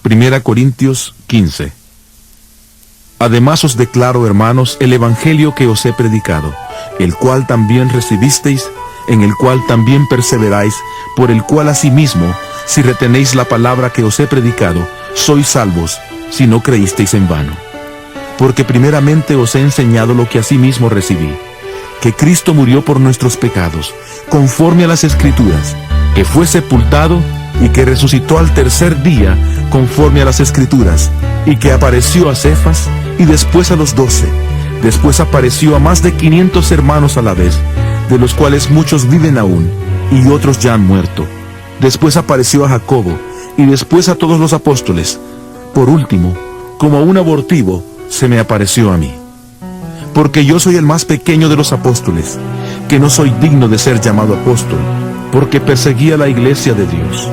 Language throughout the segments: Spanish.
Primera Corintios 15. Además os declaro, hermanos, el evangelio que os he predicado, el cual también recibisteis, en el cual también perseveráis, por el cual asimismo, si retenéis la palabra que os he predicado, sois salvos, si no creísteis en vano. Porque primeramente os he enseñado lo que asimismo recibí, que Cristo murió por nuestros pecados, conforme a las Escrituras, que fue sepultado y que resucitó al tercer día, conforme a las Escrituras, y que apareció a Cefas y después a los 12. Después apareció a más de 500 hermanos a la vez, de los cuales muchos viven aún, y otros ya han muerto. Después apareció a Jacobo, y después a todos los apóstoles. Por último, como a un abortivo, se me apareció a mí. Porque yo soy el más pequeño de los apóstoles, que no soy digno de ser llamado apóstol, porque perseguía la iglesia de Dios.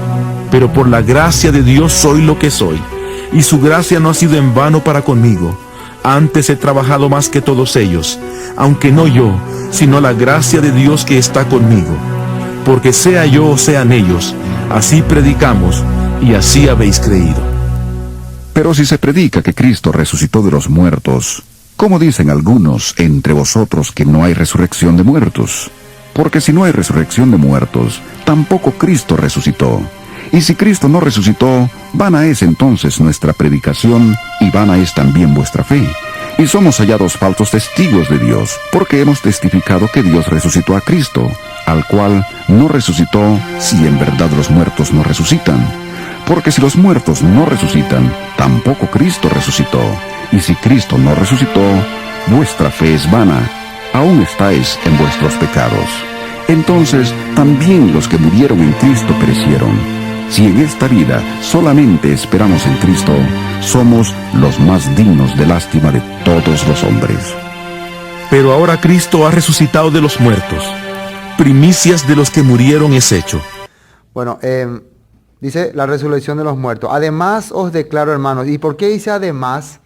Pero por la gracia de Dios soy lo que soy, y su gracia no ha sido en vano para conmigo. Antes he trabajado más que todos ellos, aunque no yo, sino la gracia de Dios que está conmigo. Porque sea yo o sean ellos, así predicamos, y así habéis creído. Pero si se predica que Cristo resucitó de los muertos, ¿cómo dicen algunos entre vosotros que no hay resurrección de muertos? Porque si no hay resurrección de muertos, tampoco Cristo resucitó. Y si Cristo no resucitó, vana es entonces nuestra predicación, y vana es también vuestra fe. Y somos hallados falsos testigos de Dios, porque hemos testificado que Dios resucitó a Cristo, al cual no resucitó si en verdad los muertos no resucitan. Porque si los muertos no resucitan, tampoco Cristo resucitó. Y si Cristo no resucitó, vuestra fe es vana, aún estáis en vuestros pecados. Entonces también los que murieron en Cristo perecieron. Si en esta vida solamente esperamos en Cristo, somos los más dignos de lástima de todos los hombres. Pero ahora Cristo ha resucitado de los muertos. Primicias de los que murieron es hecho. Bueno, dice la resurrección de los muertos. Además os declaro, hermanos. ¿Y por qué dice además?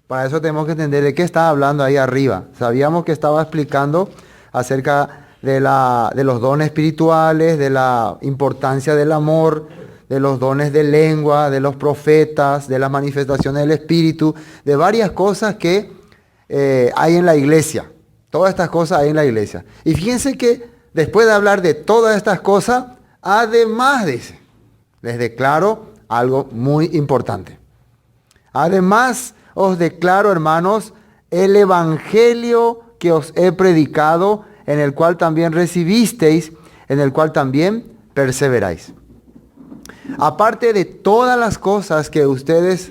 Para eso tenemos que entender de qué estaba hablando ahí arriba. Sabíamos que estaba explicando acerca de los dones espirituales, de la importancia del amor, de los dones de lengua, de los profetas, de las manifestaciones del Espíritu, de varias cosas que hay en la iglesia. Todas estas cosas hay en la iglesia. Y fíjense que después de hablar de todas estas cosas, además dice, les declaro algo muy importante. Además os declaro, hermanos, el evangelio que os he predicado, en el cual también recibisteis, en el cual también perseveráis. Aparte de todas las cosas que ustedes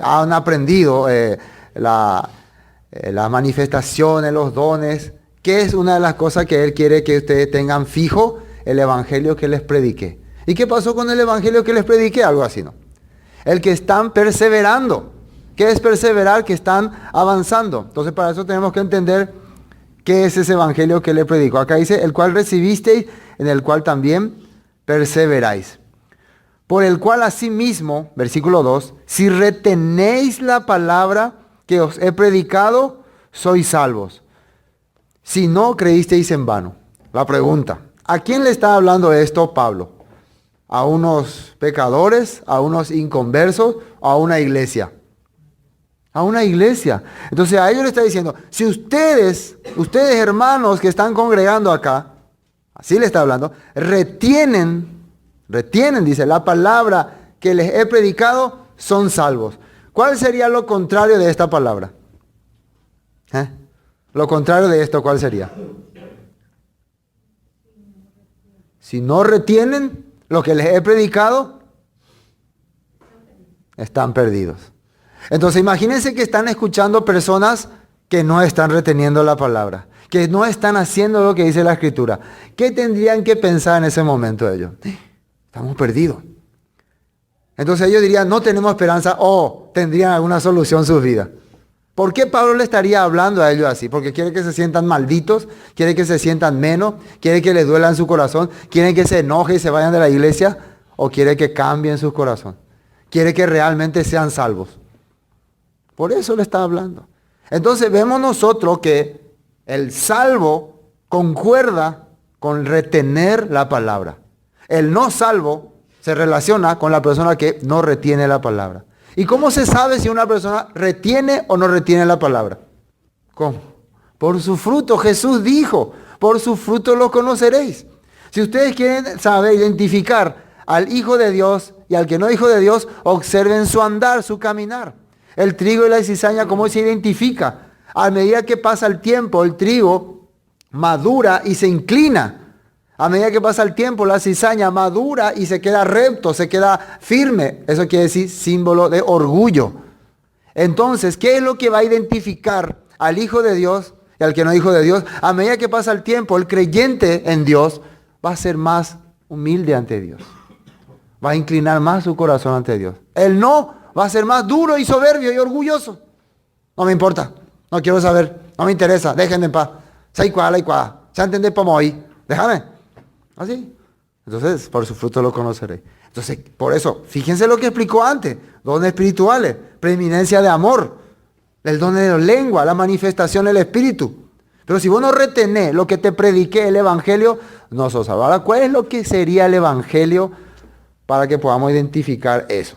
han aprendido, las manifestaciones, los dones, ¿qué es una de las cosas que Él quiere que ustedes tengan fijo? El evangelio que les prediqué. ¿Y qué pasó con el evangelio que les prediqué? Algo así, ¿no? El que están perseverando. ¿Qué es perseverar? Que están avanzando. Entonces, para eso tenemos que entender qué es ese evangelio que le predico. Acá dice, el cual recibisteis, en el cual también perseveráis. Por el cual asimismo, versículo 2, si retenéis la palabra que os he predicado, sois salvos. Si no creísteis en vano. La pregunta, ¿a quién le está hablando esto Pablo? ¿A unos pecadores? ¿A unos inconversos? ¿O a una iglesia? A una iglesia. Entonces a ellos le está diciendo, si ustedes hermanos que están congregando acá, así le está hablando, retienen, dice, la palabra que les he predicado, son salvos. ¿Cuál sería lo contrario de esta palabra? Lo contrario de esto, ¿cuál sería? Si no retienen lo que les he predicado, están perdidos. Entonces imagínense que están escuchando personas que no están reteniendo la palabra, que no están haciendo lo que dice la Escritura. ¿Qué tendrían que pensar en ese momento ellos? Estamos perdidos. Entonces ellos dirían, no tenemos esperanza, o tendrían alguna solución en sus vidas. ¿Por qué Pablo le estaría hablando a ellos así? ¿Porque quiere que se sientan malditos? ¿Quiere que se sientan menos? ¿Quiere que les duela en su corazón? ¿Quiere que se enoje y se vayan de la iglesia? ¿O quiere que cambien su corazón? ¿Quiere que realmente sean salvos? Por eso le está hablando. Entonces vemos nosotros que el salvo concuerda con retener la palabra. El no salvo se relaciona con la persona que no retiene la palabra. ¿Y cómo se sabe si una persona retiene o no retiene la palabra? ¿Cómo? Por su fruto. Jesús dijo, por su fruto lo conoceréis. Si ustedes quieren saber, identificar al Hijo de Dios y al que no es Hijo de Dios, observen su andar, su caminar. El trigo y la cizaña, ¿cómo se identifica? A medida que pasa el tiempo, el trigo madura y se inclina. A medida que pasa el tiempo, la cizaña madura y se queda recto, se queda firme. Eso quiere decir símbolo de orgullo. Entonces, ¿qué es lo que va a identificar al Hijo de Dios y al que no es Hijo de Dios? A medida que pasa el tiempo, el creyente en Dios va a ser más humilde ante Dios. Va a inclinar más su corazón ante Dios. El no va a ser más duro y soberbio y orgulloso. No me importa, no quiero saber, no me interesa, déjenme en paz. ¿Se entiende como hoy? Déjame. Así. Entonces, por su fruto lo conoceré. Entonces, por eso, fíjense lo que explicó antes. Dones espirituales, preeminencia de amor, el don de la lengua, la manifestación del Espíritu. Pero si vos no retenés lo que te prediqué, el Evangelio, no sos salvo. Ahora, ¿cuál es lo que sería el Evangelio para que podamos identificar eso?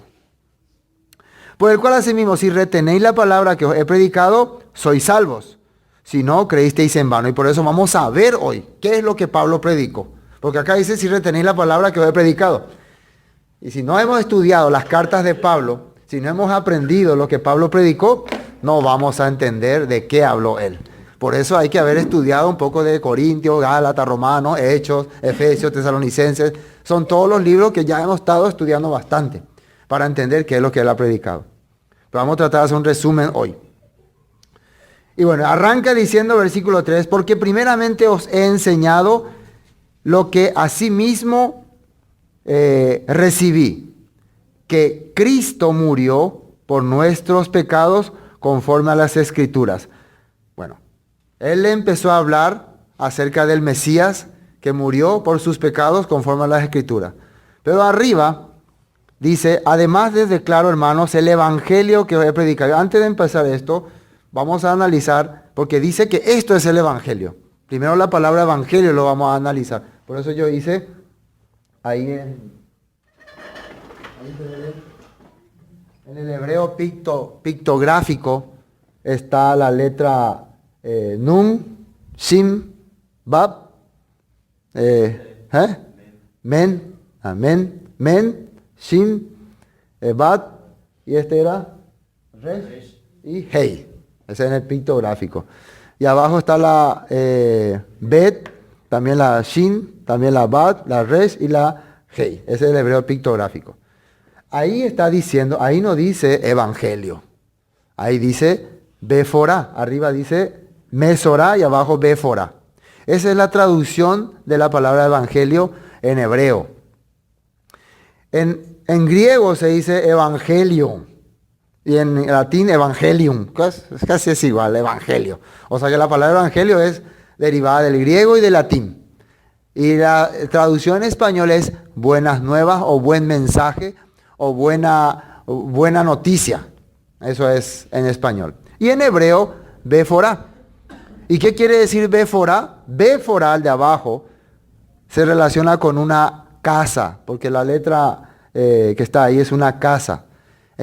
Por el cual asimismo, si retenéis la palabra que os he predicado, sois salvos. Si no, creísteis en vano. Y por eso vamos a ver hoy qué es lo que Pablo predicó. Porque acá dice, si retenéis la palabra que os he predicado. Y si no hemos estudiado las cartas de Pablo, si no hemos aprendido lo que Pablo predicó, no vamos a entender de qué habló él. Por eso hay que haber estudiado un poco de Corintios, Gálatas, Romanos, Hechos, Efesios, Tesalonicenses. Son todos los libros que ya hemos estado estudiando bastante para entender qué es lo que él ha predicado. Pero vamos a tratar de hacer un resumen hoy. Y bueno, arranca diciendo versículo 3, porque primeramente os he enseñado lo que asimismo recibí, que Cristo murió por nuestros pecados conforme a las Escrituras. Bueno, él empezó a hablar acerca del Mesías que murió por sus pecados conforme a las Escrituras. Pero arriba dice, además les declaro, hermanos, el Evangelio que os he predicado. Antes de empezar esto, vamos a analizar, porque dice que esto es el Evangelio. Primero la palabra Evangelio lo vamos a analizar. Por eso yo hice ahí en el hebreo pictográfico está la letra Nun, Shim, Bab, Men, Amen, Men, Shim, Bab, y este era Resh y Hei. Ese es en el pictográfico. Y abajo está la Bet, también la Shin, también la Bad, la Resh y la Hei. Ese es el hebreo pictográfico. Ahí está diciendo, ahí no dice evangelio. Ahí dice Beforá. Arriba dice Mesorá y abajo Beforá. Esa es la traducción de la palabra evangelio en hebreo. En griego se dice evangelio. Y en latín evangelium. Casi es igual, evangelio. O sea que la palabra evangelio es derivada del griego y del latín. Y la traducción en español es buenas nuevas o buen mensaje o buena noticia. Eso es en español. Y en hebreo, Beforá. ¿Y qué quiere decir Beforá? Beforá, el de abajo, se relaciona con una casa, porque la letra que está ahí es una casa.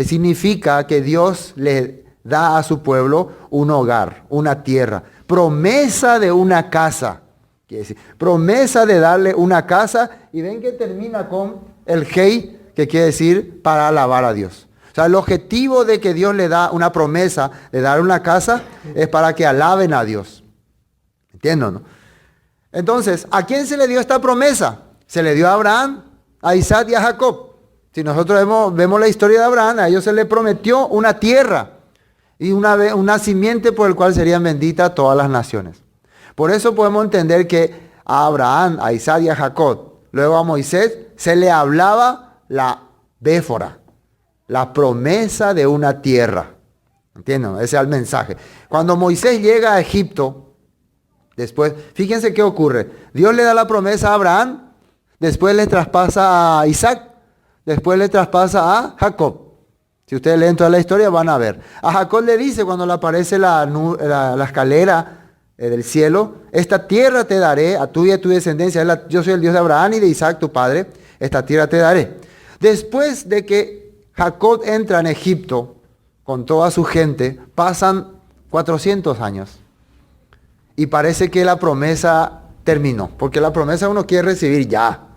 Significa que Dios le da a su pueblo un hogar, una tierra. Promesa de una casa. Quiere decir, promesa de darle una casa. Y ven que termina con el Hei, que quiere decir para alabar a Dios. O sea, el objetivo de que Dios le da una promesa de dar una casa es para que alaben a Dios. ¿Entienden, no? Entonces, ¿a quién se le dio esta promesa? Se le dio a Abraham, a Isaac y a Jacob. Si nosotros vemos la historia de Abraham, a ellos se le prometió una tierra y una simiente por el cual serían benditas todas las naciones. Por eso podemos entender que a Abraham, a Isaac y a Jacob, luego a Moisés, se le hablaba la Béfora, la promesa de una tierra. ¿Entienden? Ese es el mensaje. Cuando Moisés llega a Egipto, después, fíjense qué ocurre. Dios le da la promesa a Abraham, después le traspasa a Isaac, después le traspasa a Jacob. Si ustedes leen toda la historia van a ver. A Jacob le dice cuando le aparece la escalera del cielo, esta tierra te daré a tú y a tu descendencia. Yo soy el Dios de Abraham y de Isaac tu padre, esta tierra te daré. Después de que Jacob entra en Egipto con toda su gente, pasan 400 años. Y parece que la promesa terminó, porque la promesa uno quiere recibir ya.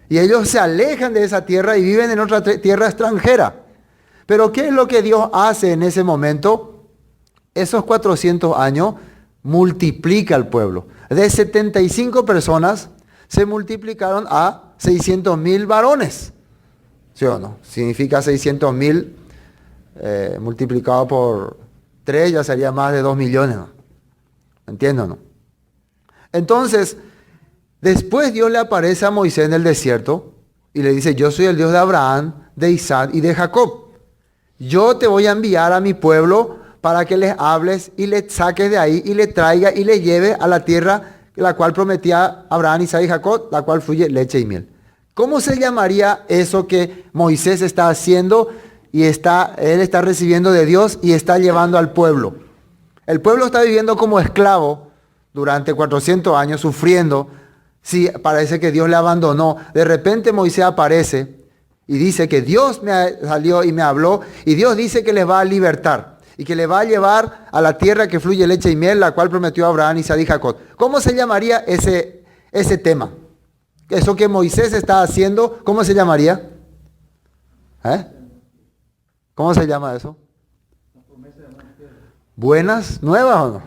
Y ellos se alejan de esa tierra y viven en otra tierra extranjera. Pero ¿qué es lo que Dios hace en ese momento? Esos 400 años multiplica al pueblo. De 75 personas se multiplicaron a 600.000 varones. ¿Sí o no? Significa 600.000 multiplicado por 3 ya sería más de 2 millones. ¿No? ¿Entienden? ¿No? Entonces, después Dios le aparece a Moisés en el desierto y le dice, yo soy el Dios de Abraham, de Isaac y de Jacob. Yo te voy a enviar a mi pueblo para que les hables y les saques de ahí y les traiga y les lleve a la tierra la cual prometía Abraham, Isaac y Jacob, la cual fluye leche y miel. ¿Cómo se llamaría eso que Moisés está haciendo y él está recibiendo de Dios y está llevando al pueblo? El pueblo está viviendo como esclavo durante 400 años, sufriendo. Sí, parece que Dios le abandonó. De repente Moisés aparece y dice que Dios me salió y me habló, y Dios dice que les va a libertar y que les va a llevar a la tierra que fluye leche y miel, la cual prometió Abraham, Isaac y Jacob. ¿Cómo se llamaría ese tema? Eso que Moisés está haciendo, ¿cómo se llamaría? ¿Cómo se llama eso? ¿Buenas nuevas o no?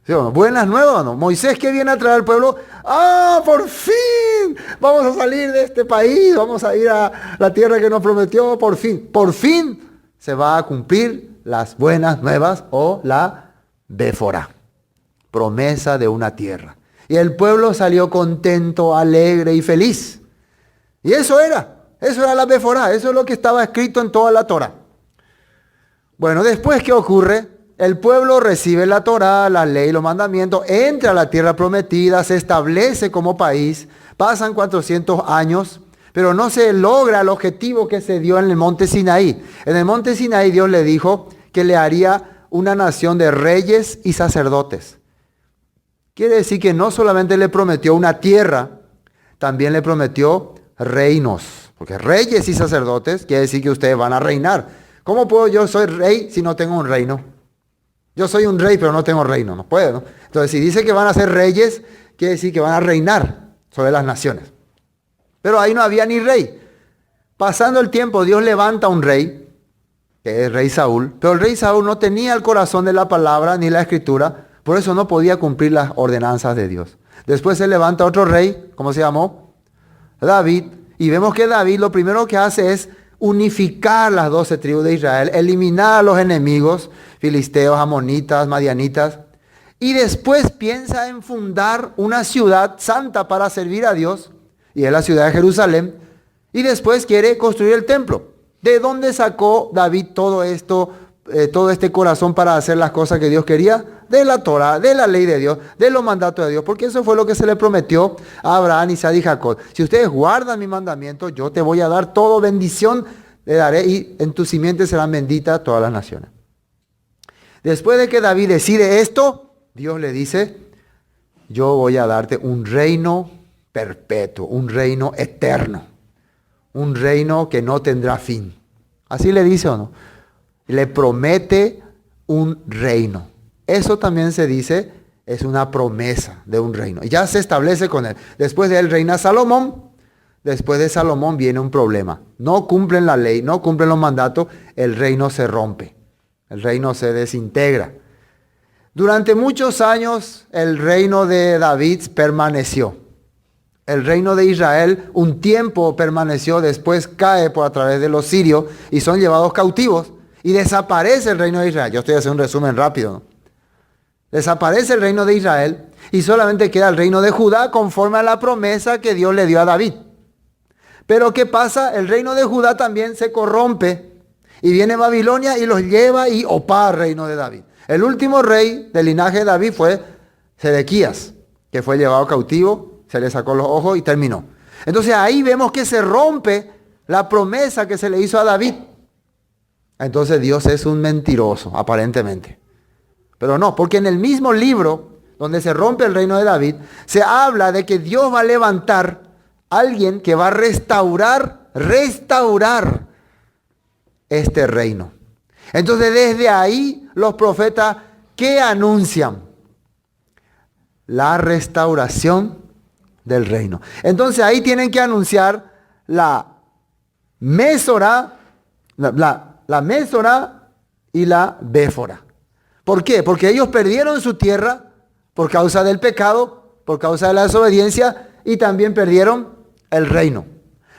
¿Sí o no? ¿Buenas nuevas o no? Moisés, ¿qué viene a traer al pueblo? ¡Ah, por fin! Vamos a salir de este país, vamos a ir a la tierra que nos prometió, por fin. Por fin se va a cumplir las buenas nuevas o la Béfora, promesa de una tierra. Y el pueblo salió contento, alegre y feliz. Y eso era la Béfora, eso es lo que estaba escrito en toda la Torá. Bueno, después, ¿qué ocurre? El pueblo recibe la Torá, la ley, los mandamientos, entra a la tierra prometida, se establece como país, pasan 400 años, pero no se logra el objetivo que se dio en el monte Sinaí. En el monte Sinaí Dios le dijo que le haría una nación de reyes y sacerdotes. Quiere decir que no solamente le prometió una tierra, también le prometió reinos. Porque reyes y sacerdotes quiere decir que ustedes van a reinar. ¿Cómo puedo yo soy rey si no tengo un reino? Yo soy un rey pero no tengo reino, no puedo, ¿no? Entonces si dice que van a ser reyes, quiere decir que van a reinar sobre las naciones. Pero ahí no había ni rey. Pasando el tiempo, Dios levanta un rey, que es el rey Saúl, pero el rey Saúl no tenía el corazón de la palabra ni la escritura, por eso no podía cumplir las ordenanzas de Dios. Después se levanta otro rey, ¿cómo se llamó? David, y vemos que David lo primero que hace es unificar las 12 tribus de Israel, eliminar a los enemigos, filisteos, amonitas, madianitas, y después piensa en fundar una ciudad santa para servir a Dios, y es la ciudad de Jerusalén, y después quiere construir el templo. ¿De dónde sacó David todo esto, todo este corazón para hacer las cosas que Dios quería? De la Torah, de la ley de Dios, de los mandatos de Dios, porque eso fue lo que se le prometió a Abraham, Isaac y Jacob. Si ustedes guardan mi mandamiento, yo te voy a dar todo, bendición le daré, y en tu simiente serán benditas todas las naciones. Después de que David decide esto, Dios le dice, yo voy a darte un reino perpetuo, un reino eterno, un reino que no tendrá fin. ¿Así le dice o no? Le promete un reino. Eso también se dice, es una promesa de un reino. Ya se establece con él. Después de él reina Salomón. Después de Salomón viene un problema. No cumplen la ley, no cumplen los mandatos, el reino se rompe. El reino se desintegra. Durante muchos años el reino de David permaneció. El reino de Israel un tiempo permaneció, después cae por a través de los sirios y son llevados cautivos. Y desaparece el reino de Israel. Yo estoy haciendo un resumen rápido, ¿no? Desaparece el reino de Israel y solamente queda el reino de Judá conforme a la promesa que Dios le dio a David. Pero ¿qué pasa? El reino de Judá también se corrompe y viene Babilonia y los lleva y opa al reino de David. El último rey del linaje de David fue Sedequías, que fue llevado cautivo, se le sacó los ojos y terminó. Entonces ahí vemos que se rompe la promesa que se le hizo a David. Entonces Dios es un mentiroso, aparentemente. Pero no, porque en el mismo libro donde se rompe el reino de David, se habla de que Dios va a levantar a alguien que va a restaurar este reino. Entonces desde ahí los profetas, ¿qué anuncian? La restauración del reino. Entonces ahí tienen que anunciar la Mésora, la Mésora y la Béfora. ¿Por qué? Porque ellos perdieron su tierra por causa del pecado, por causa de la desobediencia, y también perdieron el reino.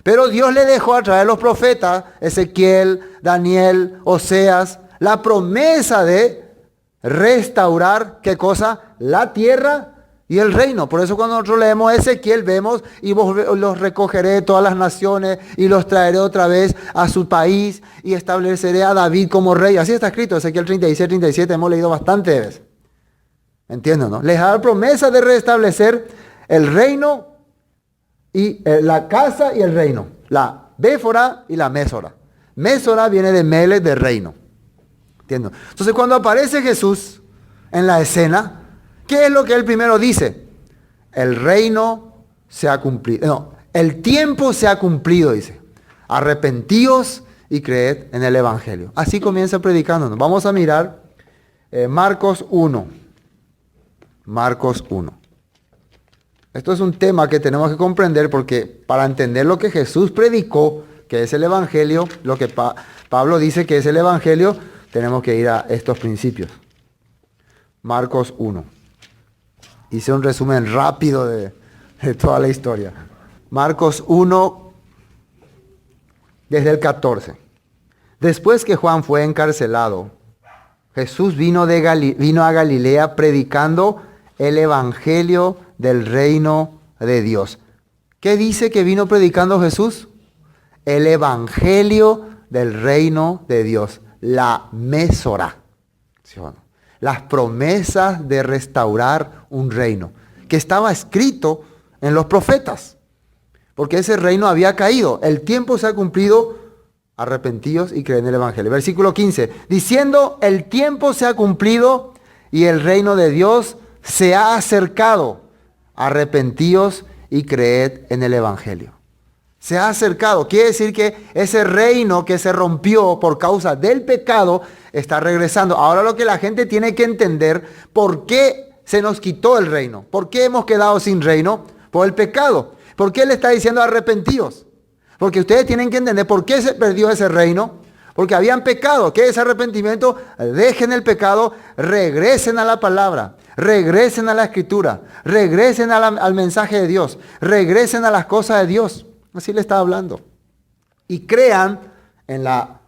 Pero Dios le dejó a través de los profetas, Ezequiel, Daniel, Oseas, la promesa de restaurar, ¿qué cosa? La tierra y el reino. Por eso cuando nosotros leemos Ezequiel vemos, y los recogeré de todas las naciones y los traeré otra vez a su país y estableceré a David como rey. Así está escrito, Ezequiel 36, 37, hemos leído bastante veces. ¿Entienden, no? Les da la promesa de restablecer el reino y la casa y el reino. La Béfora y la Mésora. Mésora viene de Mele, de reino. ¿Entienden? Entonces cuando aparece Jesús en la escena, ¿qué es lo que él primero dice? El reino se ha cumplido. No, el tiempo se ha cumplido, dice. Arrepentíos y creed en el Evangelio. Así comienza predicándonos. Vamos a mirar Marcos 1. Marcos 1. Esto es un tema que tenemos que comprender porque para entender lo que Jesús predicó, que es el Evangelio, lo que Pablo dice que es el Evangelio, tenemos que ir a estos principios. Marcos 1. Hice un resumen rápido de toda la historia. Marcos 1, desde el 14. Después que Juan fue encarcelado, Jesús vino a Galilea predicando el Evangelio del reino de Dios. ¿Qué dice que vino predicando Jesús? El Evangelio del reino de Dios. La Mésora. ¿Sí o no? Las promesas de restaurar un reino. Que estaba escrito en los profetas. Porque ese reino había caído. El tiempo se ha cumplido. Arrepentíos y creen en el Evangelio. Versículo 15. Diciendo, el tiempo se ha cumplido y el reino de Dios se ha acercado. Arrepentíos y creed en el Evangelio. Se ha acercado. Quiere decir que ese reino que se rompió por causa del pecado está regresando. Ahora lo que la gente tiene que entender, ¿por qué se nos quitó el reino? ¿Por qué hemos quedado sin reino? Por el pecado. ¿Por qué le está diciendo arrepentíos? Porque ustedes tienen que entender por qué se perdió ese reino. Porque habían pecado. ¿Qué es arrepentimiento? Dejen el pecado, regresen a la palabra, regresen a la escritura, regresen al mensaje de Dios, regresen a las cosas de Dios. Así le está hablando. Y crean en la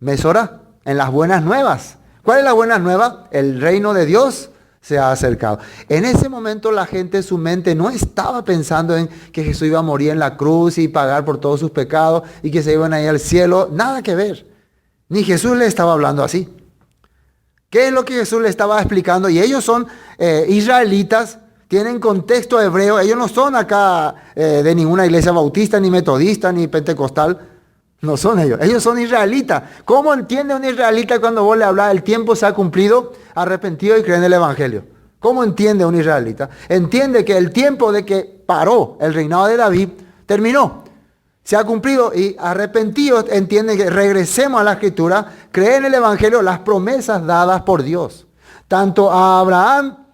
Mésora, en las buenas nuevas. ¿Cuál es la buena nueva? El reino de Dios se ha acercado. En ese momento la gente, su mente no estaba pensando en que Jesús iba a morir en la cruz y pagar por todos sus pecados y que se iban a ir al cielo. Nada que ver. Ni Jesús le estaba hablando así. ¿Qué es lo que Jesús le estaba explicando? Y ellos son israelitas, tienen contexto hebreo. Ellos no son acá de ninguna iglesia bautista, ni metodista, ni pentecostal. No son ellos. Ellos son israelitas. ¿Cómo entiende un israelita cuando vos le hablas? El tiempo se ha cumplido, arrepentido y cree en el Evangelio. ¿Cómo entiende un israelita? Entiende que el tiempo de que paró el reinado de David terminó. Se ha cumplido y arrepentidos entienden que regresemos a la escritura, creen en el Evangelio, las promesas dadas por Dios. Tanto a Abraham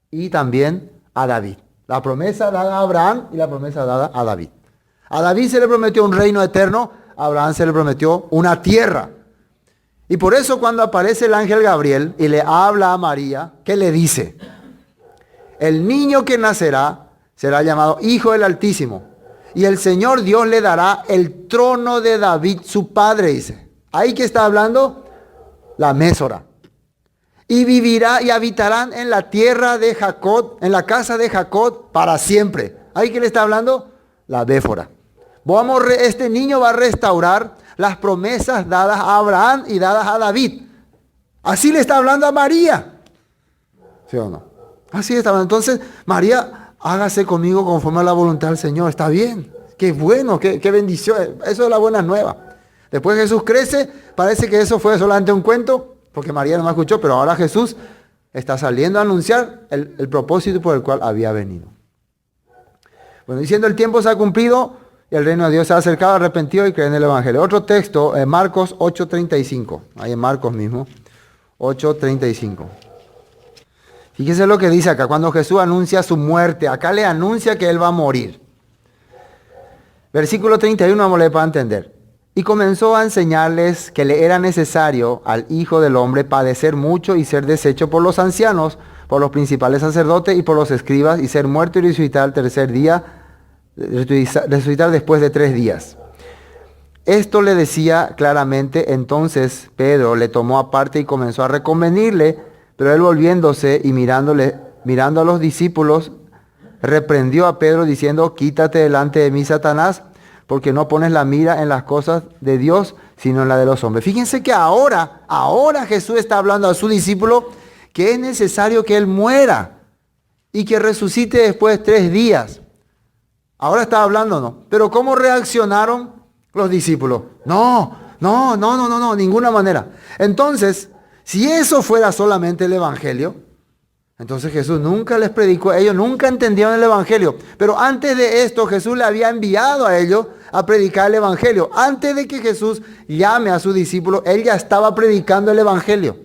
y también a David. La promesa dada a Abraham y la promesa dada a David. A David se le prometió un reino eterno, a Abraham se le prometió una tierra. Y por eso cuando aparece el ángel Gabriel y le habla a María, ¿qué le dice? El niño que nacerá será llamado Hijo del Altísimo. Y el Señor Dios le dará el trono de David, su padre, dice. ¿Ahí que está hablando? La Mésora. Y vivirá y habitarán en la tierra de Jacob, en la casa de Jacob para siempre. ¿Ahí que le está hablando? La Béfora. Este niño va a restaurar las promesas dadas a Abraham y dadas a David. Así le está hablando a María. ¿Sí o no? Así está hablando. Entonces, María, hágase conmigo conforme a la voluntad del Señor. Está bien. Qué bueno, qué bendición. Eso es la buena nueva. Después Jesús crece. Parece que eso fue solamente un cuento, porque María no me escuchó, pero ahora Jesús está saliendo a anunciar el propósito por el cual había venido. Bueno, diciendo el tiempo se ha cumplido y el reino de Dios se ha acercado, arrepentido y creen en el Evangelio. Otro texto, Marcos 8:35. Ahí en Marcos mismo, 8:35. Fíjese lo que dice acá, cuando Jesús anuncia su muerte. Acá le anuncia que Él va a morir. Versículo 31, vamos a leer para entender. Y comenzó a enseñarles que le era necesario al Hijo del Hombre padecer mucho y ser deshecho por los ancianos, por los principales sacerdotes y por los escribas, y ser muerto y resucitar al tercer día, resucitar después de 3 días. Esto le decía claramente. Entonces Pedro le tomó aparte y comenzó a reconvenirle, pero él, volviéndose y mirando a los discípulos, reprendió a Pedro diciendo: quítate delante de mí, Satanás, porque no pones la mira en las cosas de Dios, sino en la de los hombres. Fíjense que ahora Jesús está hablando a su discípulo que es necesario que Él muera y que resucite después de 3 días. Ahora está hablando, ¿no? Pero ¿cómo reaccionaron los discípulos? No, ninguna manera. Entonces, si eso fuera solamente el Evangelio, entonces Jesús nunca les predicó, ellos nunca entendieron el Evangelio. Pero antes de esto, Jesús le había enviado a ellos a predicar el Evangelio. Antes de que Jesús llame a sus discípulos, Él ya estaba predicando el Evangelio.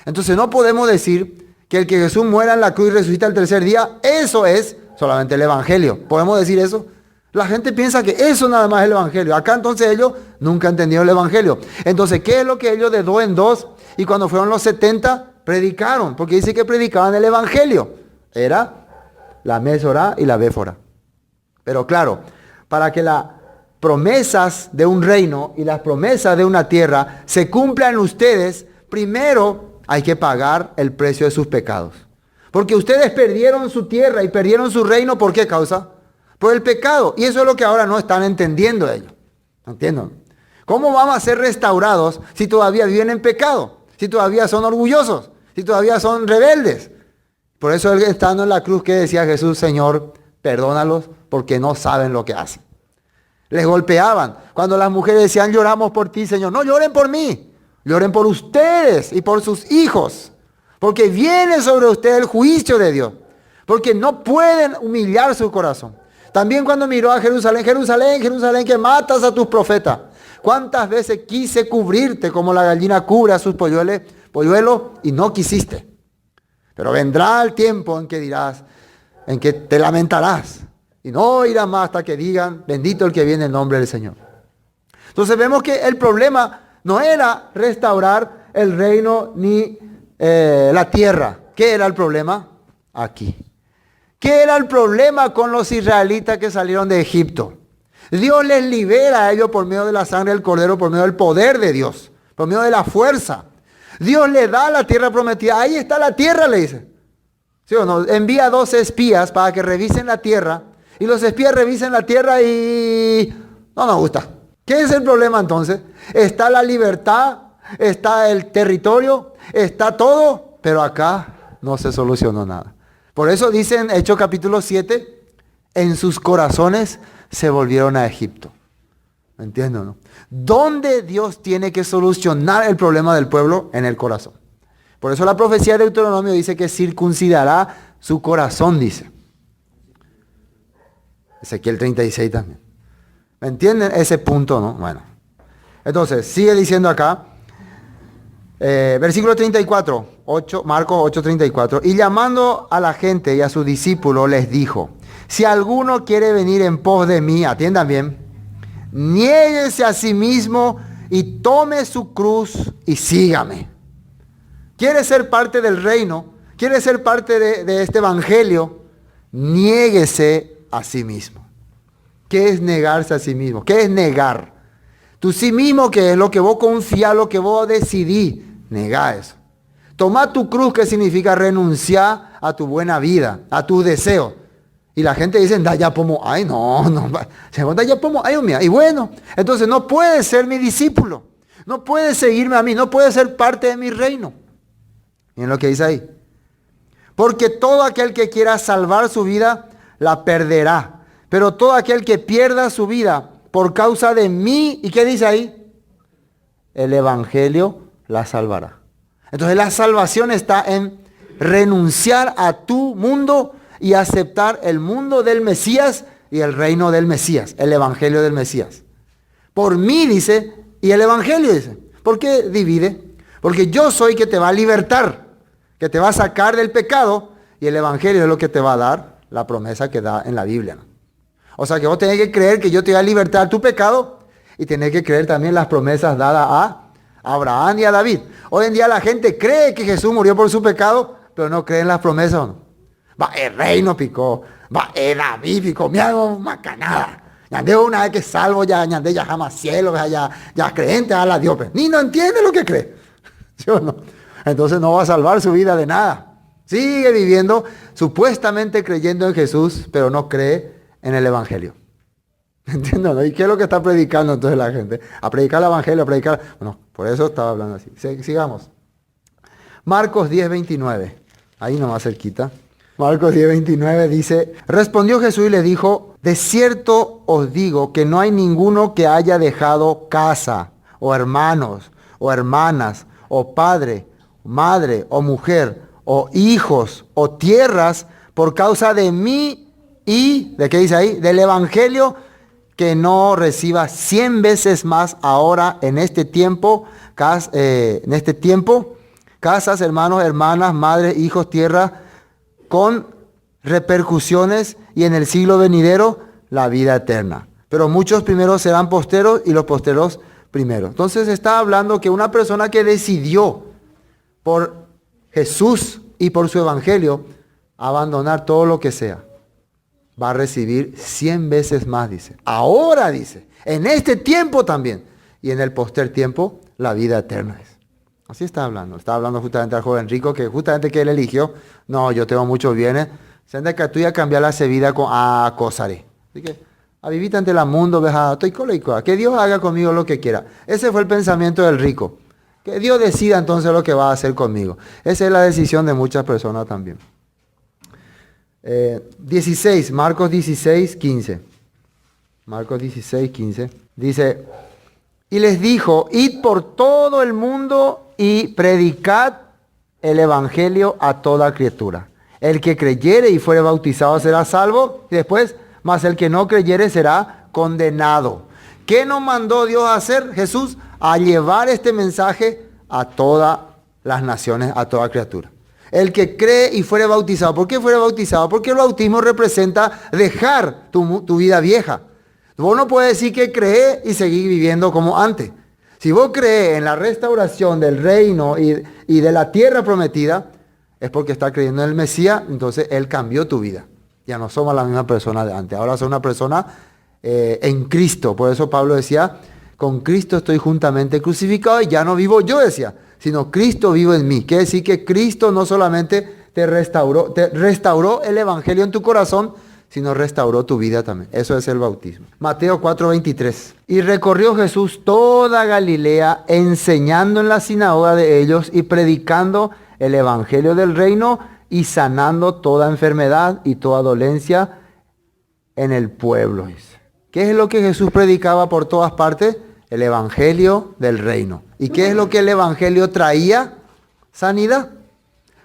Entonces no podemos decir que el que Jesús muera en la cruz y resucita el tercer día, eso es solamente el Evangelio. ¿Podemos decir eso? La gente piensa que eso nada más es el Evangelio. Acá entonces ellos nunca entendieron el Evangelio. Entonces, ¿qué es lo que ellos de 2 en 2? Y cuando fueron los 70, predicaron, porque dice que predicaban el Evangelio. Era la Mesorá y la Béfora. Pero claro, para que las promesas de un reino y las promesas de una tierra se cumplan en ustedes, primero hay que pagar el precio de sus pecados. Porque ustedes perdieron su tierra y perdieron su reino, ¿por qué causa? Por el pecado. Y eso es lo que ahora no están entendiendo ellos. ¿No entienden? ¿Cómo vamos a ser restaurados si todavía viven en pecado? Si todavía son orgullosos, si todavía son rebeldes. Por eso él, estando en la cruz, que decía Jesús: Señor, perdónalos porque no saben lo que hacen. Les golpeaban. Cuando las mujeres decían: lloramos por ti, Señor. No lloren por mí, lloren por ustedes y por sus hijos. Porque viene sobre ustedes el juicio de Dios. Porque no pueden humillar su corazón. También cuando miró a Jerusalén: Jerusalén, Jerusalén, que matas a tus profetas. ¿Cuántas veces quise cubrirte como la gallina cubre a sus polluelos y no quisiste? Pero vendrá el tiempo en que dirás, en que te lamentarás. Y no irás más hasta que digan: bendito el que viene en nombre del Señor. Entonces vemos que el problema no era restaurar el reino ni la tierra. ¿Qué era el problema? Aquí. ¿Qué era el problema con los israelitas que salieron de Egipto? Dios les libera a ellos por medio de la sangre del Cordero, por medio del poder de Dios, por medio de la fuerza. Dios le da la tierra prometida. Ahí está la tierra, le dice. ¿Sí o no? Envía 2 espías para que revisen la tierra. Y los espías revisen la tierra y no nos gusta. ¿Qué es el problema entonces? Está la libertad, está el territorio, está todo, pero acá no se solucionó nada. Por eso dice en Hechos capítulo 7, en sus corazones se volvieron a Egipto. ¿Me entienden, no? ¿Dónde Dios tiene que solucionar el problema del pueblo? En el corazón. Por eso la profecía de Deuteronomio dice que circuncidará su corazón, dice. Ezequiel 36 también. ¿Me entienden ese punto, no? Bueno. Entonces, sigue diciendo acá. Versículo 34, Marcos 8:34. Y llamando a la gente y a sus discípulos les dijo: si alguno quiere venir en pos de mí, atiendan bien, niéguese a sí mismo y tome su cruz y sígame. ¿Quiere ser parte del reino? ¿Quiere ser parte de este evangelio? Niéguese a sí mismo. ¿Qué es negarse a sí mismo? ¿Qué es negar? Tú sí mismo, que es lo que vos confías, lo que vos decidís. Negá eso. Toma tu cruz, que significa renunciar a tu buena vida, a tus deseos. Y la gente dice: da ya pomo, ay no, da ya pomo, ay mía. Y bueno, entonces no puedes ser mi discípulo. No puedes seguirme a mí, no puedes ser parte de mi reino. Miren lo que dice ahí. Porque todo aquel que quiera salvar su vida, la perderá. Pero todo aquel que pierda su vida por causa de mí, ¿y qué dice ahí? El evangelio la salvará. Entonces la salvación está en renunciar a tu mundo y aceptar el mundo del Mesías y el reino del Mesías, el evangelio del Mesías. Por mí, dice, y el evangelio, dice. ¿Por qué divide? Porque yo soy que te va a libertar, que te va a sacar del pecado, y el evangelio es lo que te va a dar la promesa que da en la Biblia, ¿no? O sea que vos tenés que creer que yo te voy a libertar tu pecado y tenés que creer también las promesas dadas a Abraham y a David. Hoy en día la gente cree que Jesús murió por su pecado, pero no cree en las promesas, ¿no? Va, el reino picó, va, el David picó, me hago macanada. Ñande una vez que salvo ya, ñande ya jamás cielo, ya creyente a la Dios, ni no entiende lo que cree. ¿Sí o no? Entonces no va a salvar su vida de nada. Sigue viviendo, supuestamente creyendo en Jesús, pero no cree en el evangelio. ¿Entiendes? ¿No? ¿Y qué es lo que está predicando entonces la gente? A predicar el evangelio, a predicar... Bueno, por eso estaba hablando así. Sigamos. Marcos 10:29. Ahí nomás cerquita. Marcos 10:29 dice, respondió Jesús y le dijo, de cierto os digo que no hay ninguno que haya dejado casa, o hermanos, o hermanas, o padre, madre, o mujer, o hijos, o tierras, por causa de mí y, ¿de qué dice ahí? Del evangelio, que no reciba 100 veces más ahora en este tiempo, casas, hermanos, hermanas, madres, hijos, tierra, con repercusiones, y en el siglo venidero la vida eterna. Pero muchos primeros serán posteros y los posteros primeros. Entonces está hablando que una persona que decidió por Jesús y por su evangelio abandonar todo lo que sea, va a recibir 100 veces más, dice. Ahora, dice, en este tiempo también, y en el poster tiempo, la vida eterna es. Así está hablando justamente al joven rico, que justamente que él eligió, no, yo tengo muchos bienes, se anda que tú ya cambiar la vida con acosaré. Así que, a vivir ante el mundo, estoy coleico, que Dios haga conmigo lo que quiera. Ese fue el pensamiento del rico. Que Dios decida entonces lo que va a hacer conmigo. Esa es la decisión de muchas personas también. 16, Marcos 16:15. Marcos 16:15. Dice, y les dijo, id por todo el mundo y predicad el evangelio a toda criatura. El que creyere y fuere bautizado será salvo, y después, mas el que no creyere será condenado. ¿Qué nos mandó Dios a hacer, Jesús? A llevar este mensaje a todas las naciones, a toda criatura. El que cree y fuere bautizado. ¿Por qué fuere bautizado? Porque el bautismo representa dejar tu vida vieja. Vos no puedes decir que crees y seguir viviendo como antes. Si vos crees en la restauración del reino y de la tierra prometida, es porque estás creyendo en el Mesías, entonces Él cambió tu vida. Ya no somos la misma persona de antes. Ahora somos una persona en Cristo. Por eso Pablo decía, con Cristo estoy juntamente crucificado y ya no vivo yo, decía, sino Cristo vive en mí. Quiere decir que Cristo no solamente te restauró el evangelio en tu corazón, sino restauró tu vida también. Eso es el bautismo. Mateo 4:23. Y recorrió Jesús toda Galilea, enseñando en la sinagoga de ellos y predicando el evangelio del reino y sanando toda enfermedad y toda dolencia en el pueblo. ¿Qué es lo que Jesús predicaba por todas partes? El evangelio del reino. ¿Y qué es lo que el evangelio traía? Sanidad.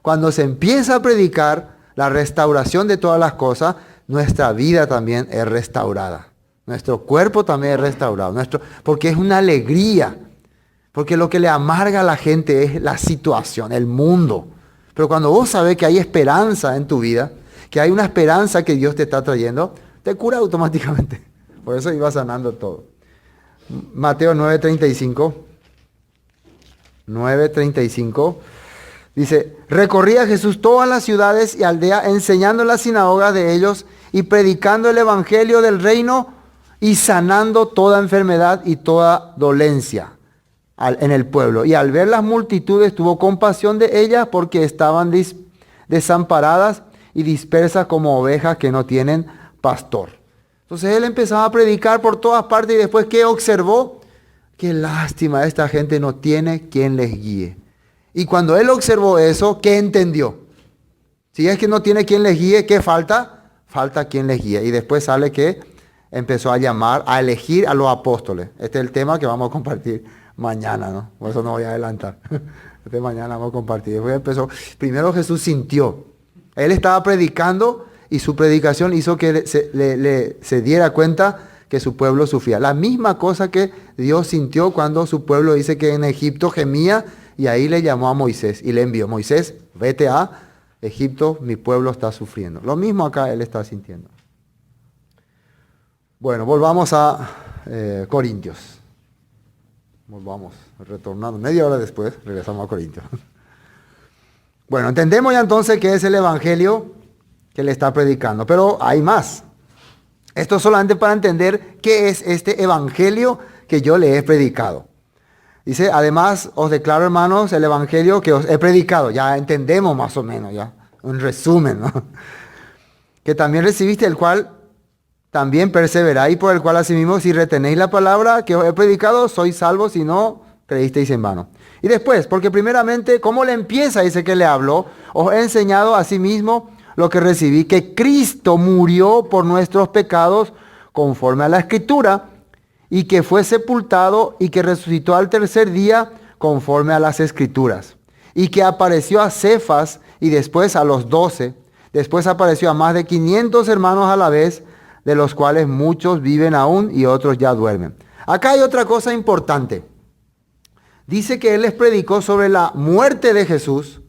Cuando se empieza a predicar la restauración de todas las cosas, nuestra vida también es restaurada. Nuestro cuerpo también es restaurado. Porque es una alegría. Porque lo que le amarga a la gente es la situación, el mundo. Pero cuando vos sabés que hay esperanza en tu vida, que hay una esperanza que Dios te está trayendo, te cura automáticamente. Por eso iba sanando todo. Mateo 9:35. 9:35. Dice, recorría Jesús todas las ciudades y aldeas, enseñando en las sinagogas de ellos y predicando el evangelio del reino y sanando toda enfermedad y toda dolencia en el pueblo. Y al ver las multitudes tuvo compasión de ellas porque estaban desamparadas y dispersas como ovejas que no tienen pastor. Entonces él empezaba a predicar por todas partes y después, ¿qué observó? Qué lástima, esta gente no tiene quien les guíe. Y cuando él observó eso, ¿qué entendió? Si es que no tiene quien les guíe, ¿qué falta? Falta quien les guíe. Y después sale que empezó a llamar, a elegir a los apóstoles. Este es el tema que vamos a compartir mañana, ¿no? Por eso no voy a adelantar. Esta mañana vamos a compartir. Después empezó. Primero Jesús sintió. Él estaba predicando y su predicación hizo que se diera cuenta que su pueblo sufría. La misma cosa que Dios sintió cuando su pueblo dice que en Egipto gemía y ahí le llamó a Moisés y le envió. Moisés, vete a Egipto, mi pueblo está sufriendo. Lo mismo acá él está sintiendo. Bueno, volvamos a Corintios. Volvamos, retornando. Media hora después regresamos a Corintios. Bueno, entendemos ya entonces que es el evangelio que le está predicando, pero hay más. Esto solamente para entender qué es este evangelio que yo le he predicado. Dice, además os declaro, hermanos, el evangelio que os he predicado. Ya entendemos más o menos, ya. Un resumen, ¿no? Que también recibiste, el cual también perseveráis, por el cual asimismo, si retenéis la palabra que os he predicado, sois salvos si no creísteis en vano. Y después, porque primeramente, ¿cómo le empieza? Dice que le habló. Os he enseñado a sí mismo lo que recibí, que Cristo murió por nuestros pecados conforme a la Escritura, y que fue sepultado y que resucitó al tercer día conforme a las Escrituras, y que apareció a Cefas y después a los 12, después apareció a más de 500 hermanos a la vez, de los cuales muchos viven aún y otros ya duermen. Acá hay otra cosa importante. Dice que él les predicó sobre la muerte de Jesús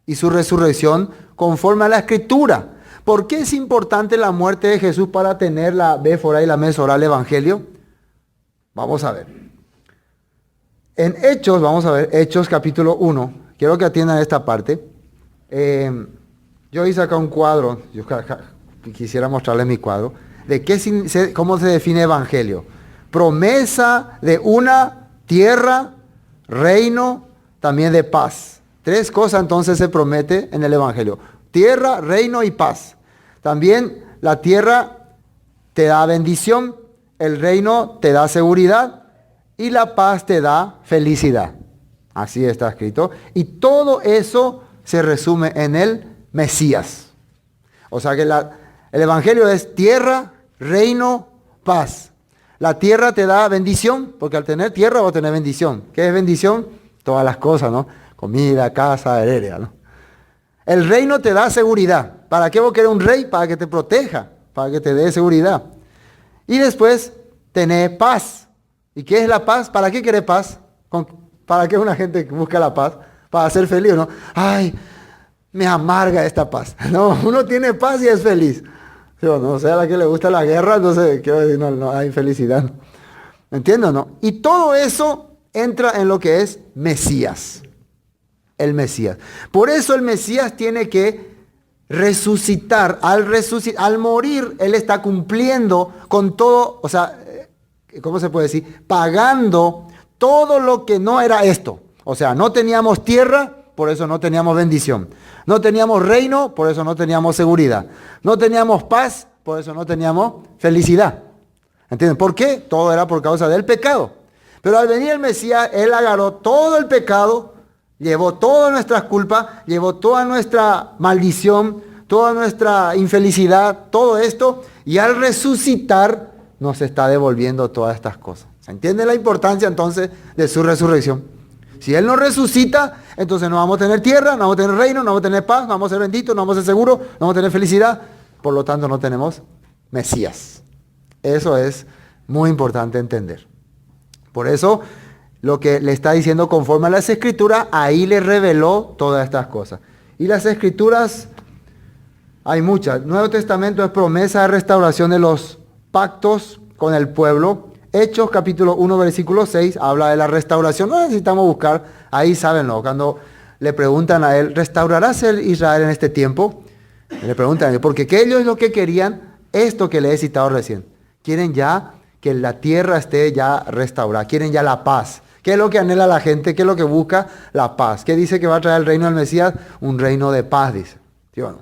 y su resurrección conforme a la Escritura. ¿Por qué es importante la muerte de Jesús para tener la béfora y la mesora del Evangelio? Vamos a ver. En Hechos, vamos a ver, Hechos capítulo 1. Quiero que atiendan esta parte. Yo hice acá un cuadro, yo quisiera mostrarles mi cuadro, de cómo se define Evangelio. Promesa de una tierra, reino, también de paz. Tres cosas entonces se promete en el Evangelio. Tierra, reino y paz. También la tierra te da bendición, el reino te da seguridad y la paz te da felicidad. Así está escrito. Y todo eso se resume en el Mesías. O sea que el Evangelio es tierra, reino, paz. La tierra te da bendición, porque al tener tierra vas a tener bendición. ¿Qué es bendición? Todas las cosas, ¿no? Comida, casa, heredia, ¿no? El reino te da seguridad. ¿Para qué vos querés un rey? Para que te proteja, para que te dé seguridad. Y después tenés paz. ¿Y qué es la paz? ¿Para qué querés paz? ¿Para qué una gente busca la paz? Para ser feliz, ¿no? Ay, me amarga esta paz. No, uno tiene paz y es feliz. No sé, a la que le gusta la guerra, entonces quiero decir, no hay felicidad. ¿Entiendo, no? Y todo eso entra en lo que es Mesías. El Mesías. Por eso el Mesías tiene que resucitar. Al morir, él está cumpliendo con todo, o sea, ¿cómo se puede decir? Pagando todo lo que no era esto. O sea, no teníamos tierra, por eso no teníamos bendición. No teníamos reino, por eso no teníamos seguridad. No teníamos paz, por eso no teníamos felicidad. ¿Entienden? ¿Por qué? Todo era por causa del pecado. Pero al venir el Mesías, él agarró todo el pecado, llevó todas nuestras culpas, llevó toda nuestra maldición, toda nuestra infelicidad, todo esto, y al resucitar nos está devolviendo todas estas cosas. ¿Se entiende la importancia entonces de su resurrección? Si él no resucita, entonces no vamos a tener tierra, no vamos a tener reino, no vamos a tener paz, no vamos a ser benditos, no vamos a ser seguros, no vamos a tener felicidad. Por lo tanto, no tenemos Mesías. Eso es muy importante entender. Por eso, lo que le está diciendo conforme a las Escrituras, ahí le reveló todas estas cosas. Y las Escrituras, hay muchas. El Nuevo Testamento es promesa de restauración de los pactos con el pueblo. Hechos capítulo 1 versículo 6 habla de la restauración. No necesitamos buscar, ahí sábenlo. Cuando le preguntan a él, ¿restaurarás el Israel en este tiempo? Le preguntan a él, porque que ellos lo que querían, esto que le he citado recién. Quieren ya que la tierra esté ya restaurada, quieren ya la paz. ¿Qué es lo que anhela la gente? ¿Qué es lo que busca? La paz. ¿Qué dice que va a traer el reino del Mesías? Un reino de paz, dice. ¿Sí o no?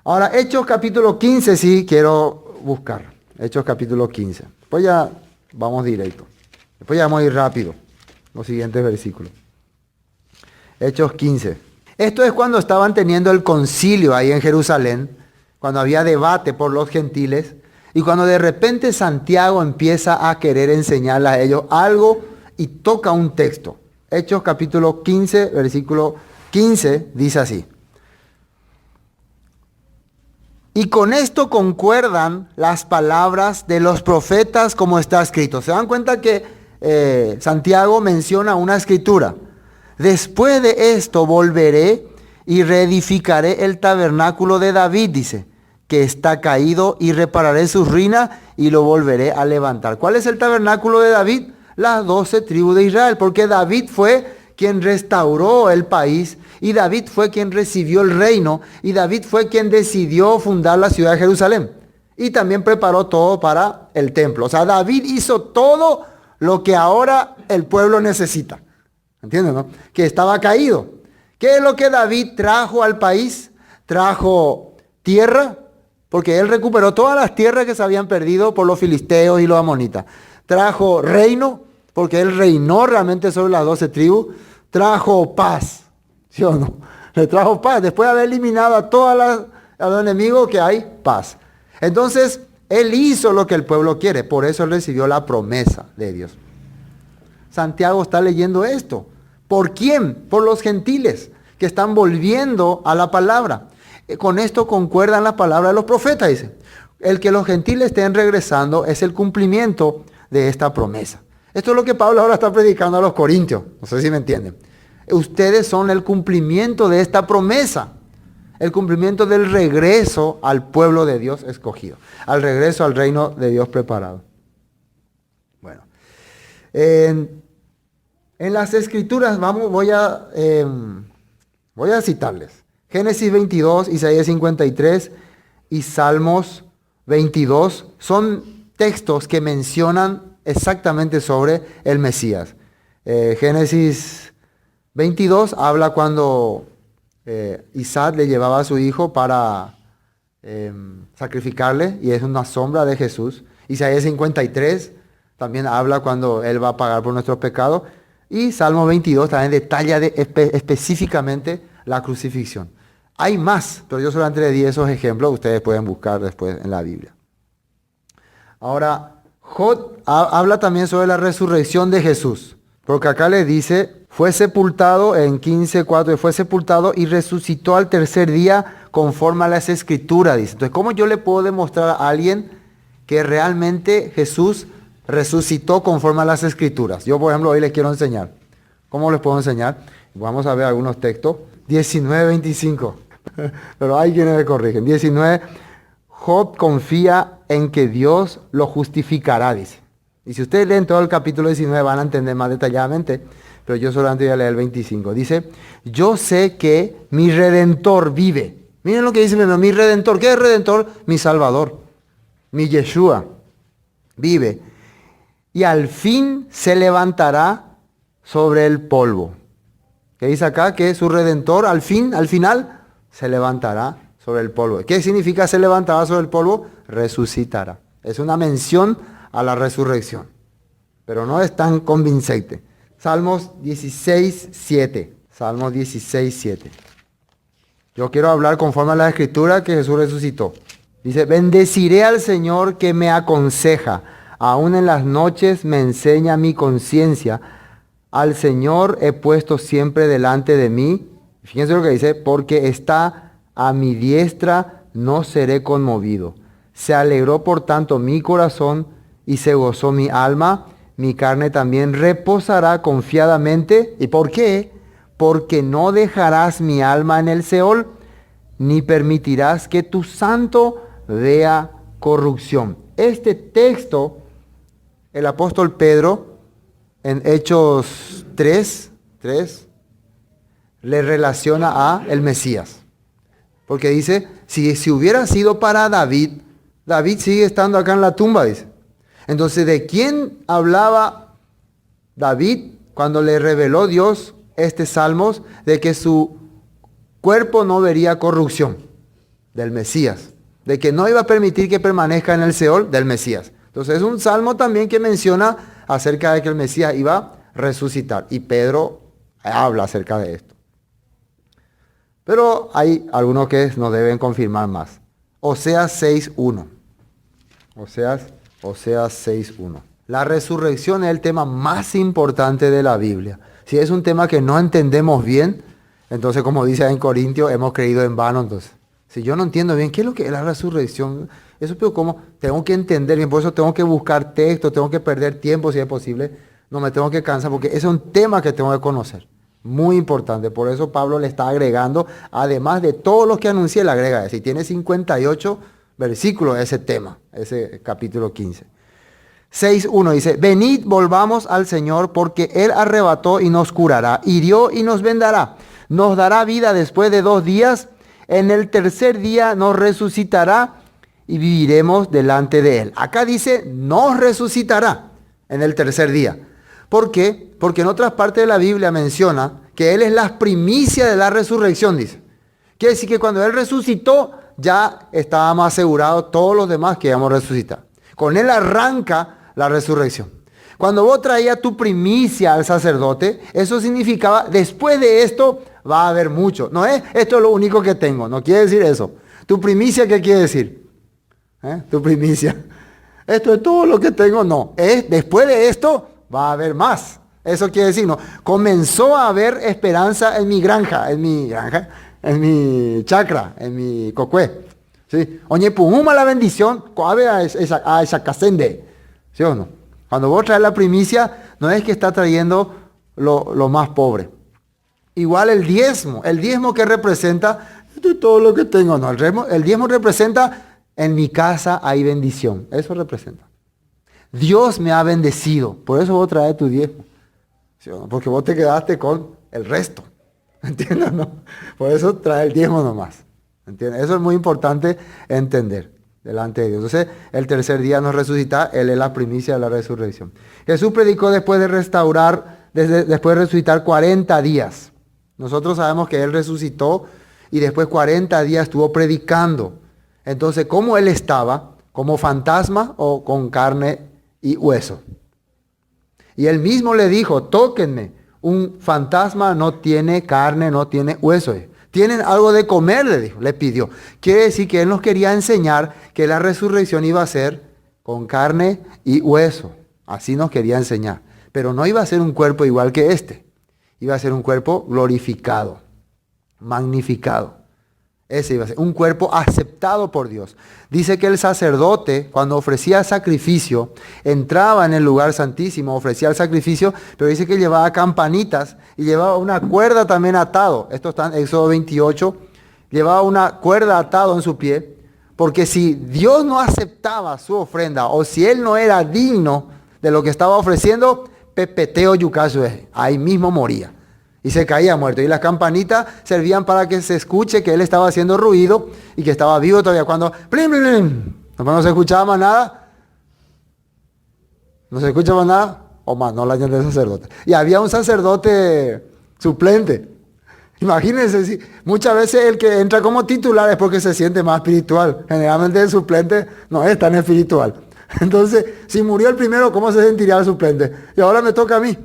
Ahora, Hechos capítulo 15 sí quiero buscar. Hechos capítulo 15. Después ya vamos directo. Después ya vamos a ir rápido. Los siguientes versículos. Hechos 15. Esto es cuando estaban teniendo el concilio ahí en Jerusalén, cuando había debate por los gentiles, y cuando de repente Santiago empieza a querer enseñarle a ellos algo y toca un texto. Hechos capítulo 15, versículo 15, dice así. Y con esto concuerdan las palabras de los profetas como está escrito. ¿Se dan cuenta que Santiago menciona una escritura? Después de esto volveré y reedificaré el tabernáculo de David, dice, que está caído, y repararé sus ruinas y lo volveré a levantar. ¿Cuál es el tabernáculo de David? Las 12 tribus de Israel, porque David fue quien restauró el país, y David fue quien recibió el reino, y David fue quien decidió fundar la ciudad de Jerusalén. Y también preparó todo para el templo. O sea, David hizo todo lo que ahora el pueblo necesita. ¿Entienden, no? Que estaba caído. ¿Qué es lo que David trajo al país? Trajo tierra, porque él recuperó todas las tierras que se habían perdido por los filisteos y los amonitas. Trajo reino, porque él reinó realmente sobre las 12 tribus. Trajo paz, ¿sí o no? Le trajo paz. Después de haber eliminado a los enemigos, que hay paz. Entonces, él hizo lo que el pueblo quiere. Por eso él recibió la promesa de Dios. Santiago está leyendo esto. ¿Por quién? Por los gentiles que están volviendo a la palabra. Con esto concuerdan la palabra de los profetas, dice. El que los gentiles estén regresando es el cumplimiento de esta promesa. Esto es lo que Pablo ahora está predicando a los corintios. No sé si me entienden. Ustedes son el cumplimiento de esta promesa. El cumplimiento del regreso al pueblo de Dios escogido. Al regreso al reino de Dios preparado. Bueno. En las escrituras voy a citarles. Génesis 22, Isaías 53 y Salmos 22 son textos que mencionan exactamente sobre el Mesías. Génesis 22 habla cuando Isaac le llevaba a su hijo para sacrificarle, y es una sombra de Jesús. Isaías 53 también habla cuando Él va a pagar por nuestros pecados. Y Salmo 22 también detalla específicamente la crucifixión. Hay más, pero yo solamente le di esos ejemplos. Ustedes pueden buscar después en la Biblia. Ahora, Job habla también sobre la resurrección de Jesús. Porque acá le dice, fue sepultado en 15:4, fue sepultado y resucitó al tercer día conforme a las Escrituras, dice. Entonces, ¿cómo yo le puedo demostrar a alguien que realmente Jesús resucitó conforme a las Escrituras? Yo, por ejemplo, hoy les quiero enseñar. ¿Cómo les puedo enseñar? Vamos a ver algunos textos. 19:25. Pero hay quienes me corrigen. 19. Job confía en que Dios lo justificará, dice. Y si ustedes leen todo el capítulo 19 van a entender más detalladamente. Pero yo solamente voy a leer el 25. Dice, yo sé que mi Redentor vive. Miren lo que dice mi Redentor. ¿Qué es Redentor? Mi Salvador. Mi Yeshua vive. Y al fin se levantará sobre el polvo. ¿Qué dice acá? Que su Redentor al final, se levantará sobre el polvo. ¿Qué significa se levantará sobre el polvo? Resucitará. Es una mención a la resurrección. Pero no es tan convincente. Salmos 16:7. Salmos 16:7. Yo quiero hablar conforme a la Escritura que Jesús resucitó. Dice, bendeciré al Señor que me aconseja. Aún en las noches me enseña mi conciencia. Al Señor he puesto siempre delante de mí. Fíjense lo que dice, porque está a mi diestra, no seré conmovido. Se alegró por tanto mi corazón y se gozó mi alma. Mi carne también reposará confiadamente. ¿Y por qué? Porque no dejarás mi alma en el Seol, ni permitirás que tu santo vea corrupción. Este texto, el apóstol Pedro, en Hechos 3, le relaciona a el Mesías. Porque dice, si hubiera sido para David, David sigue estando acá en la tumba, dice. Entonces, ¿de quién hablaba David cuando le reveló Dios este Salmos? De que su cuerpo no vería corrupción, del Mesías. De que no iba a permitir que permanezca en el Seol, del Mesías. Entonces, es un salmo también que menciona acerca de que el Mesías iba a resucitar. Y Pedro habla acerca de esto. Pero hay algunos que nos deben confirmar más. Oseas 6:1. Oseas 6:1. La resurrección es el tema más importante de la Biblia. Si es un tema que no entendemos bien, entonces como dice en Corintios, hemos creído en vano. Entonces, si yo no entiendo bien qué es lo que es la resurrección, eso pero como tengo que entender bien, por eso tengo que buscar texto, tengo que perder tiempo si es posible, no me tengo que cansar porque ese es un tema que tengo que conocer. Muy importante, por eso Pablo le está agregando, además de todo lo que anuncié, le agrega ese. Y tiene 58 versículos ese tema, ese capítulo 15. 6.1 dice, venid, volvamos al Señor, porque Él arrebató y nos curará, hirió y nos vendará, nos dará vida después de 2 días, en el tercer día nos resucitará y viviremos delante de Él. Acá dice, nos resucitará en el tercer día. ¿Por qué? Porque en otras partes de la Biblia menciona que Él es la primicia de la resurrección, dice. Quiere decir que cuando Él resucitó, ya estábamos asegurados todos los demás que íbamos a resucitar. Con Él arranca la resurrección. Cuando vos traías tu primicia al sacerdote, eso significaba, después de esto va a haber mucho. No es, esto es lo único que tengo, no quiere decir eso. Tu primicia, ¿qué quiere decir? Tu primicia. Esto es todo lo que tengo, no. Es, después de esto va a haber más. Eso quiere decir, no. Comenzó a haber esperanza en mi granja, en mi chacra, en mi cocué. ¿Sí? Oye, pumuma la bendición, coabe a esa casende. ¿Sí o no? Cuando vos traes la primicia, no es que está trayendo lo más pobre. Igual el diezmo que representa, esto es todo lo que tengo, no. El diezmo representa, en mi casa hay bendición. Eso representa. Dios me ha bendecido, por eso vos traes tu diezmo. ¿Sí o no? Porque vos te quedaste con el resto. ¿Entiendes? ¿No? Por eso trae el diezmo nomás. ¿Entiendes? Eso es muy importante entender delante de Dios. Entonces, el tercer día nos resucita, Él es la primicia de la resurrección. Jesús predicó después de resucitar 40 días. Nosotros sabemos que Él resucitó y después 40 días estuvo predicando. Entonces, ¿cómo Él estaba? ¿Como fantasma o con carne y hueso? Y Él mismo le dijo, tóquenme, un fantasma no tiene carne, no tiene hueso. ¿Tienen algo de comer? Le dijo, le pidió. Quiere decir que Él nos quería enseñar que la resurrección iba a ser con carne y hueso. Así nos quería enseñar. Pero no iba a ser un cuerpo igual que este. Iba a ser un cuerpo glorificado, magnificado. Ese iba a ser un cuerpo aceptado por Dios. Dice que el sacerdote, cuando ofrecía sacrificio, entraba en el lugar santísimo, ofrecía el sacrificio, pero dice que llevaba campanitas y llevaba una cuerda también atado. Esto está en Éxodo 28. Llevaba una cuerda atado en su pie, porque si Dios no aceptaba su ofrenda, o si Él no era digno de lo que estaba ofreciendo, pepeteo yucaso, ahí mismo moría. Y se caía muerto. Y las campanitas servían para que se escuche que Él estaba haciendo ruido y que estaba vivo todavía. Cuando plim, plim, plim, no se escuchaba más nada. No se escuchaba más nada. O más, no la llaman de sacerdote. Y había un sacerdote suplente. Imagínense, si muchas veces el que entra como titular es porque se siente más espiritual. Generalmente el suplente no es tan espiritual. Entonces, si murió el primero, ¿cómo se sentiría el suplente? Y ahora me toca a mí.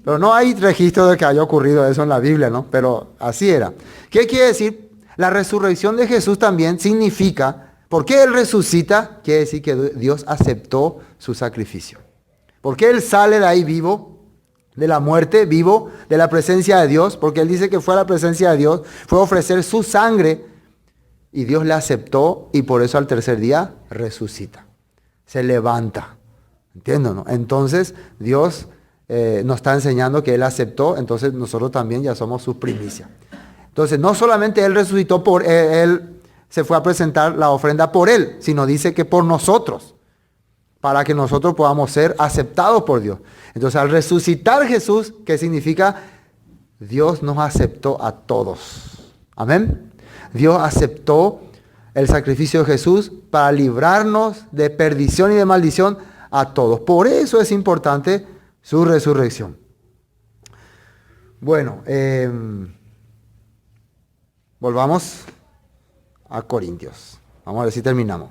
Pero no hay registro de que haya ocurrido eso en la Biblia, ¿no? Pero así era. ¿Qué quiere decir? La resurrección de Jesús también significa, ¿por qué Él resucita? Quiere decir que Dios aceptó su sacrificio. ¿Por qué Él sale de ahí vivo? De la muerte, vivo, de la presencia de Dios. Porque Él dice que fue a la presencia de Dios, fue a ofrecer su sangre y Dios le aceptó y por eso al tercer día resucita. Se levanta. ¿Entienden, no? Entonces Dios nos está enseñando que Él aceptó, entonces nosotros también ya somos sus primicias. Entonces no solamente Él resucitó por Él se fue a presentar la ofrenda por Él, sino dice que por nosotros, para que nosotros podamos ser aceptados por Dios. Entonces al resucitar Jesús, ¿qué significa? Dios nos aceptó a todos. Amén. Dios aceptó el sacrificio de Jesús para librarnos de perdición y de maldición a todos. Por eso es importante su resurrección. Bueno, volvamos a Corintios. Vamos a ver si terminamos.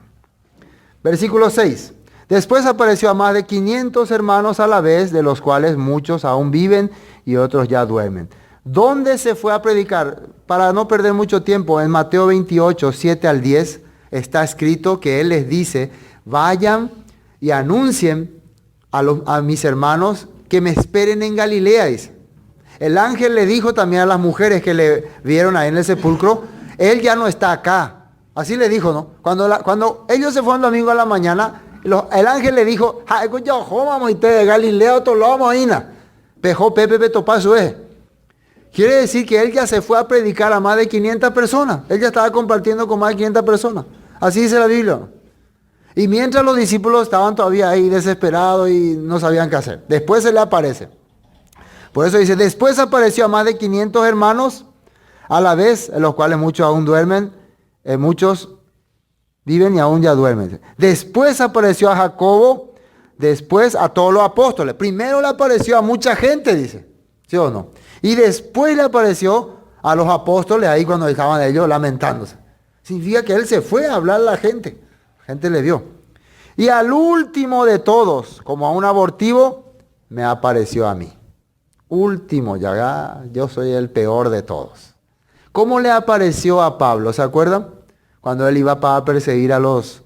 Versículo 6. Después apareció a más de 500 hermanos a la vez, de los cuales muchos aún viven y otros ya duermen. ¿Dónde se fue a predicar? Para no perder mucho tiempo, en Mateo 28, 7 al 10, está escrito que Él les dice, vayan y anuncien a mis hermanos que me esperen en Galilea, dice. El ángel le dijo también a las mujeres que le vieron ahí en el sepulcro, él ya no está acá. Así le dijo, ¿no? Cuando ellos se fueron domingo a la mañana, el ángel le dijo, vamos de Galilea, todo lo vamos a ir. Pejó Pepe Topazo. Quiere decir que él ya se fue a predicar a más de 500 personas. Él ya estaba compartiendo con más de 500 personas. Así dice la Biblia. Y mientras los discípulos estaban todavía ahí desesperados y no sabían qué hacer. Después se le aparece. Por eso dice, después apareció a más de 500 hermanos a la vez, en los cuales muchos aún duermen, muchos viven y aún ya duermen. Después apareció a Jacobo, después a todos los apóstoles. Primero le apareció a mucha gente, dice. ¿Sí o no? Y después le apareció a los apóstoles ahí cuando estaban ellos lamentándose. Significa que él se fue a hablar a la gente. La gente le vio. Y al último de todos, como a un abortivo, me apareció a mí. Último, ya yo soy el peor de todos. ¿Cómo le apareció a Pablo? ¿Se acuerdan? Cuando él iba para perseguir a los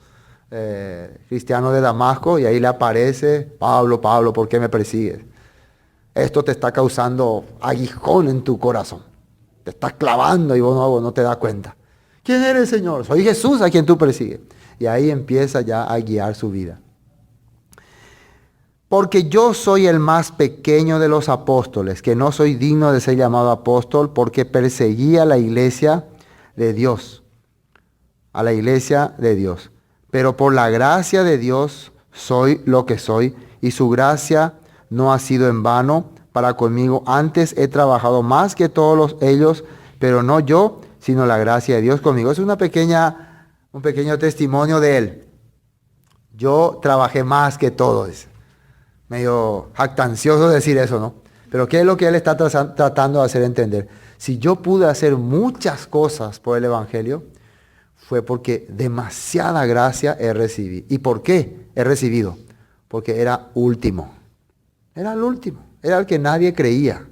cristianos de Damasco y ahí le aparece, Pablo, ¿por qué me persigues? Esto te está causando aguijón en tu corazón. Te estás clavando y vos no te das cuenta. ¿Quién eres, Señor? Soy Jesús a quien tú persigues. Y ahí empieza ya a guiar su vida. Porque yo soy el más pequeño de los apóstoles, que no soy digno de ser llamado apóstol, porque perseguí a la iglesia de Dios. A la iglesia de Dios. Pero por la gracia de Dios soy lo que soy, y su gracia no ha sido en vano para conmigo. Antes he trabajado más que todos ellos, pero no yo, sino la gracia de Dios conmigo. Es un pequeño testimonio de él. Yo trabajé más que todos. Medio jactancioso decir eso, ¿no? Pero ¿qué es lo que él está tratando de hacer entender? Si yo pude hacer muchas cosas por el Evangelio, fue porque demasiada gracia he recibido. ¿Y por qué he recibido? Porque era último. Era el último. Era el que nadie creía.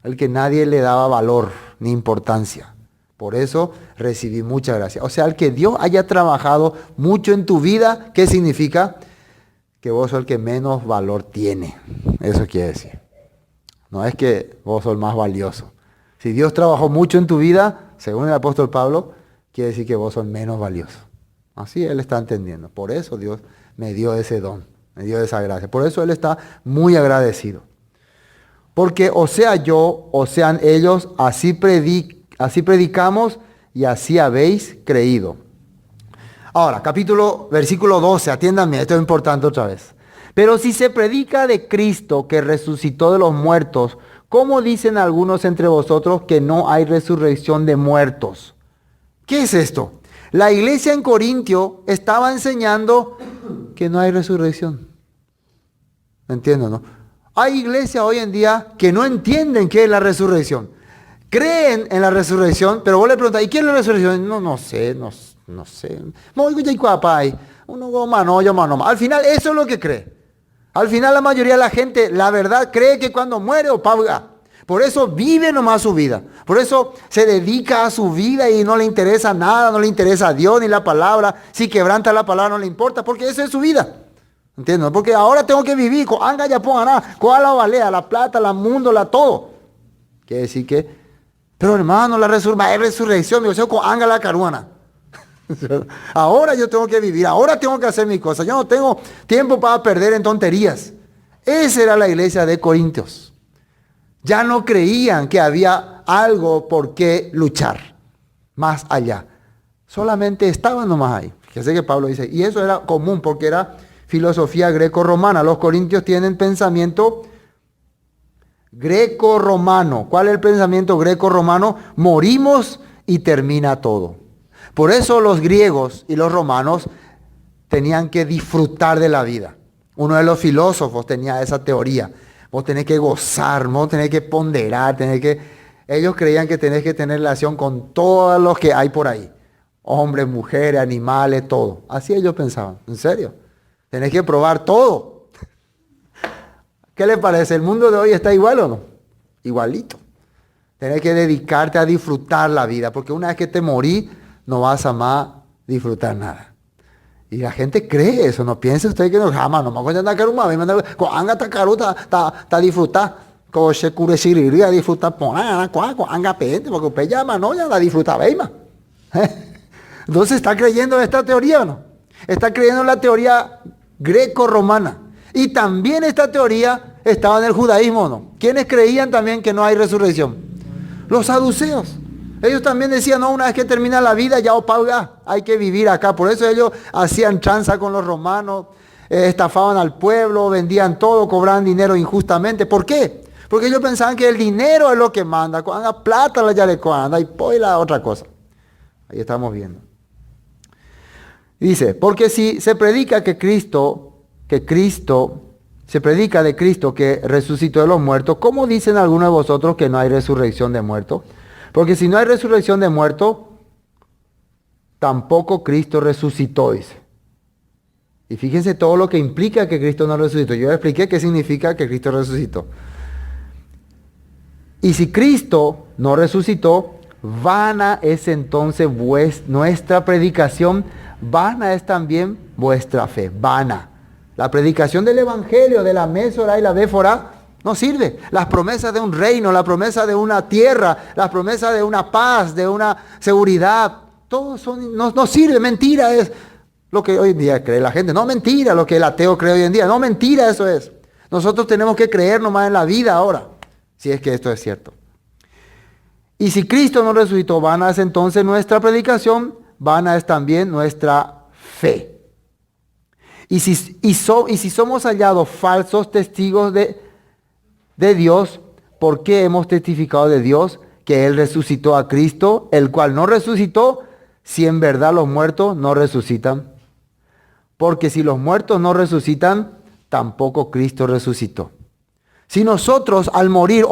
El que nadie le daba valor ni importancia. Por eso recibí mucha gracia. O sea, el que Dios haya trabajado mucho en tu vida, ¿qué significa? Que vos sos el que menos valor tiene. Eso quiere decir. No es que vos sos el más valioso. Si Dios trabajó mucho en tu vida, según el apóstol Pablo, quiere decir que vos sos menos valioso. Así él está entendiendo. Por eso Dios me dio ese don, me dio esa gracia. Por eso él está muy agradecido. Porque o sea yo, o sean ellos, así predicamos y así habéis creído. Ahora, versículo 12, atiéndanme, esto es importante otra vez. Pero si se predica de Cristo que resucitó de los muertos, ¿cómo dicen algunos entre vosotros que no hay resurrección de muertos? ¿Qué es esto? La iglesia en Corintio estaba enseñando que no hay resurrección. ¿Me entienden, no? Hay iglesias hoy en día que no entienden qué es la resurrección. Creen en la resurrección, pero vos le preguntas, ¿y qué es la resurrección? No sé. Al final eso es lo que cree. Al final la mayoría de la gente, la verdad, cree que cuando muere o paga. Por eso vive nomás su vida. Por eso se dedica a su vida y no le interesa nada, no le interesa a Dios ni la palabra. Si quebranta la palabra no le importa, porque esa es su vida. ¿Entiendes? Porque ahora tengo que vivir con anga ya ponga nada, con la balea, la plata, la mundo, la todo. Quiere decir que, pero hermano, la resurrección, me digo, con anga la caruana. Ahora yo tengo que vivir, ahora tengo que hacer mis cosas. Yo no tengo tiempo para perder en tonterías. Esa era la iglesia de Corintios. Ya no creían que había algo por qué luchar más allá. Solamente estaban nomás ahí. Fíjese que Pablo dice, y eso era común porque era filosofía greco-romana. Los corintios tienen pensamiento greco-romano. ¿Cuál es el pensamiento greco-romano? Morimos y termina todo. Por eso los griegos y los romanos tenían que disfrutar de la vida. Uno de los filósofos tenía esa teoría. Vos tenés que gozar, vos tenés que ponderar, ellos creían que tenés que tener relación con todos los que hay por ahí. Hombres, mujeres, animales, todo. Así ellos pensaban. ¿En serio? Tenés que probar todo. ¿Qué le parece? ¿El mundo de hoy está igual o no? Igualito. Tenés que dedicarte a disfrutar la vida, porque una vez que te morís, no vas a más disfrutar nada. Y la gente cree eso, no piense usted que no jamás, no me acuerdo de que una vez, anga tacaruta, ta disfrutar, como se cure siriría disfrutar ponana, anga pente, porque usted llama, no, ya la disfruta, veima. Entonces, ¿está creyendo en esta teoría o no? Está creyendo en la teoría greco-romana. Y también esta teoría estaba en el judaísmo, ¿o no? ¿Quiénes creían también que no hay resurrección? Los saduceos. Ellos también decían, no, una vez que termina la vida ya opaga, hay que vivir acá. Por eso ellos hacían tranza con los romanos, estafaban al pueblo, vendían todo, cobraban dinero injustamente. ¿Por qué? Porque ellos pensaban que el dinero es lo que manda. Cuando plata la ya le anda y pues la otra cosa. Ahí estamos viendo. Dice, porque si se predica se predica de Cristo que resucitó de los muertos, ¿cómo dicen algunos de vosotros que no hay resurrección de muertos? Porque si no hay resurrección de muertos, tampoco Cristo resucitó, dice. Y fíjense todo lo que implica que Cristo no resucitó. Yo expliqué qué significa que Cristo resucitó. Y si Cristo no resucitó, vana es entonces nuestra predicación, vana es también vuestra fe, vana. La predicación del Evangelio, de la Mesora y la Béfora, no sirve. Las promesas de un reino, la promesa de una tierra, las promesas de una paz, de una seguridad, todo no sirve, mentira es lo que hoy en día cree la gente. No, mentira lo que el ateo cree hoy en día. No, mentira eso es. Nosotros tenemos que creer nomás en la vida ahora, si es que esto es cierto. Y si Cristo no resucitó, vana es entonces nuestra predicación, vana es también nuestra fe. Y si somos hallados falsos testigos de Dios, ¿por qué hemos testificado de Dios que Él resucitó a Cristo, el cual no resucitó, si en verdad los muertos no resucitan? Porque si los muertos no resucitan, tampoco Cristo resucitó. Si nosotros al morir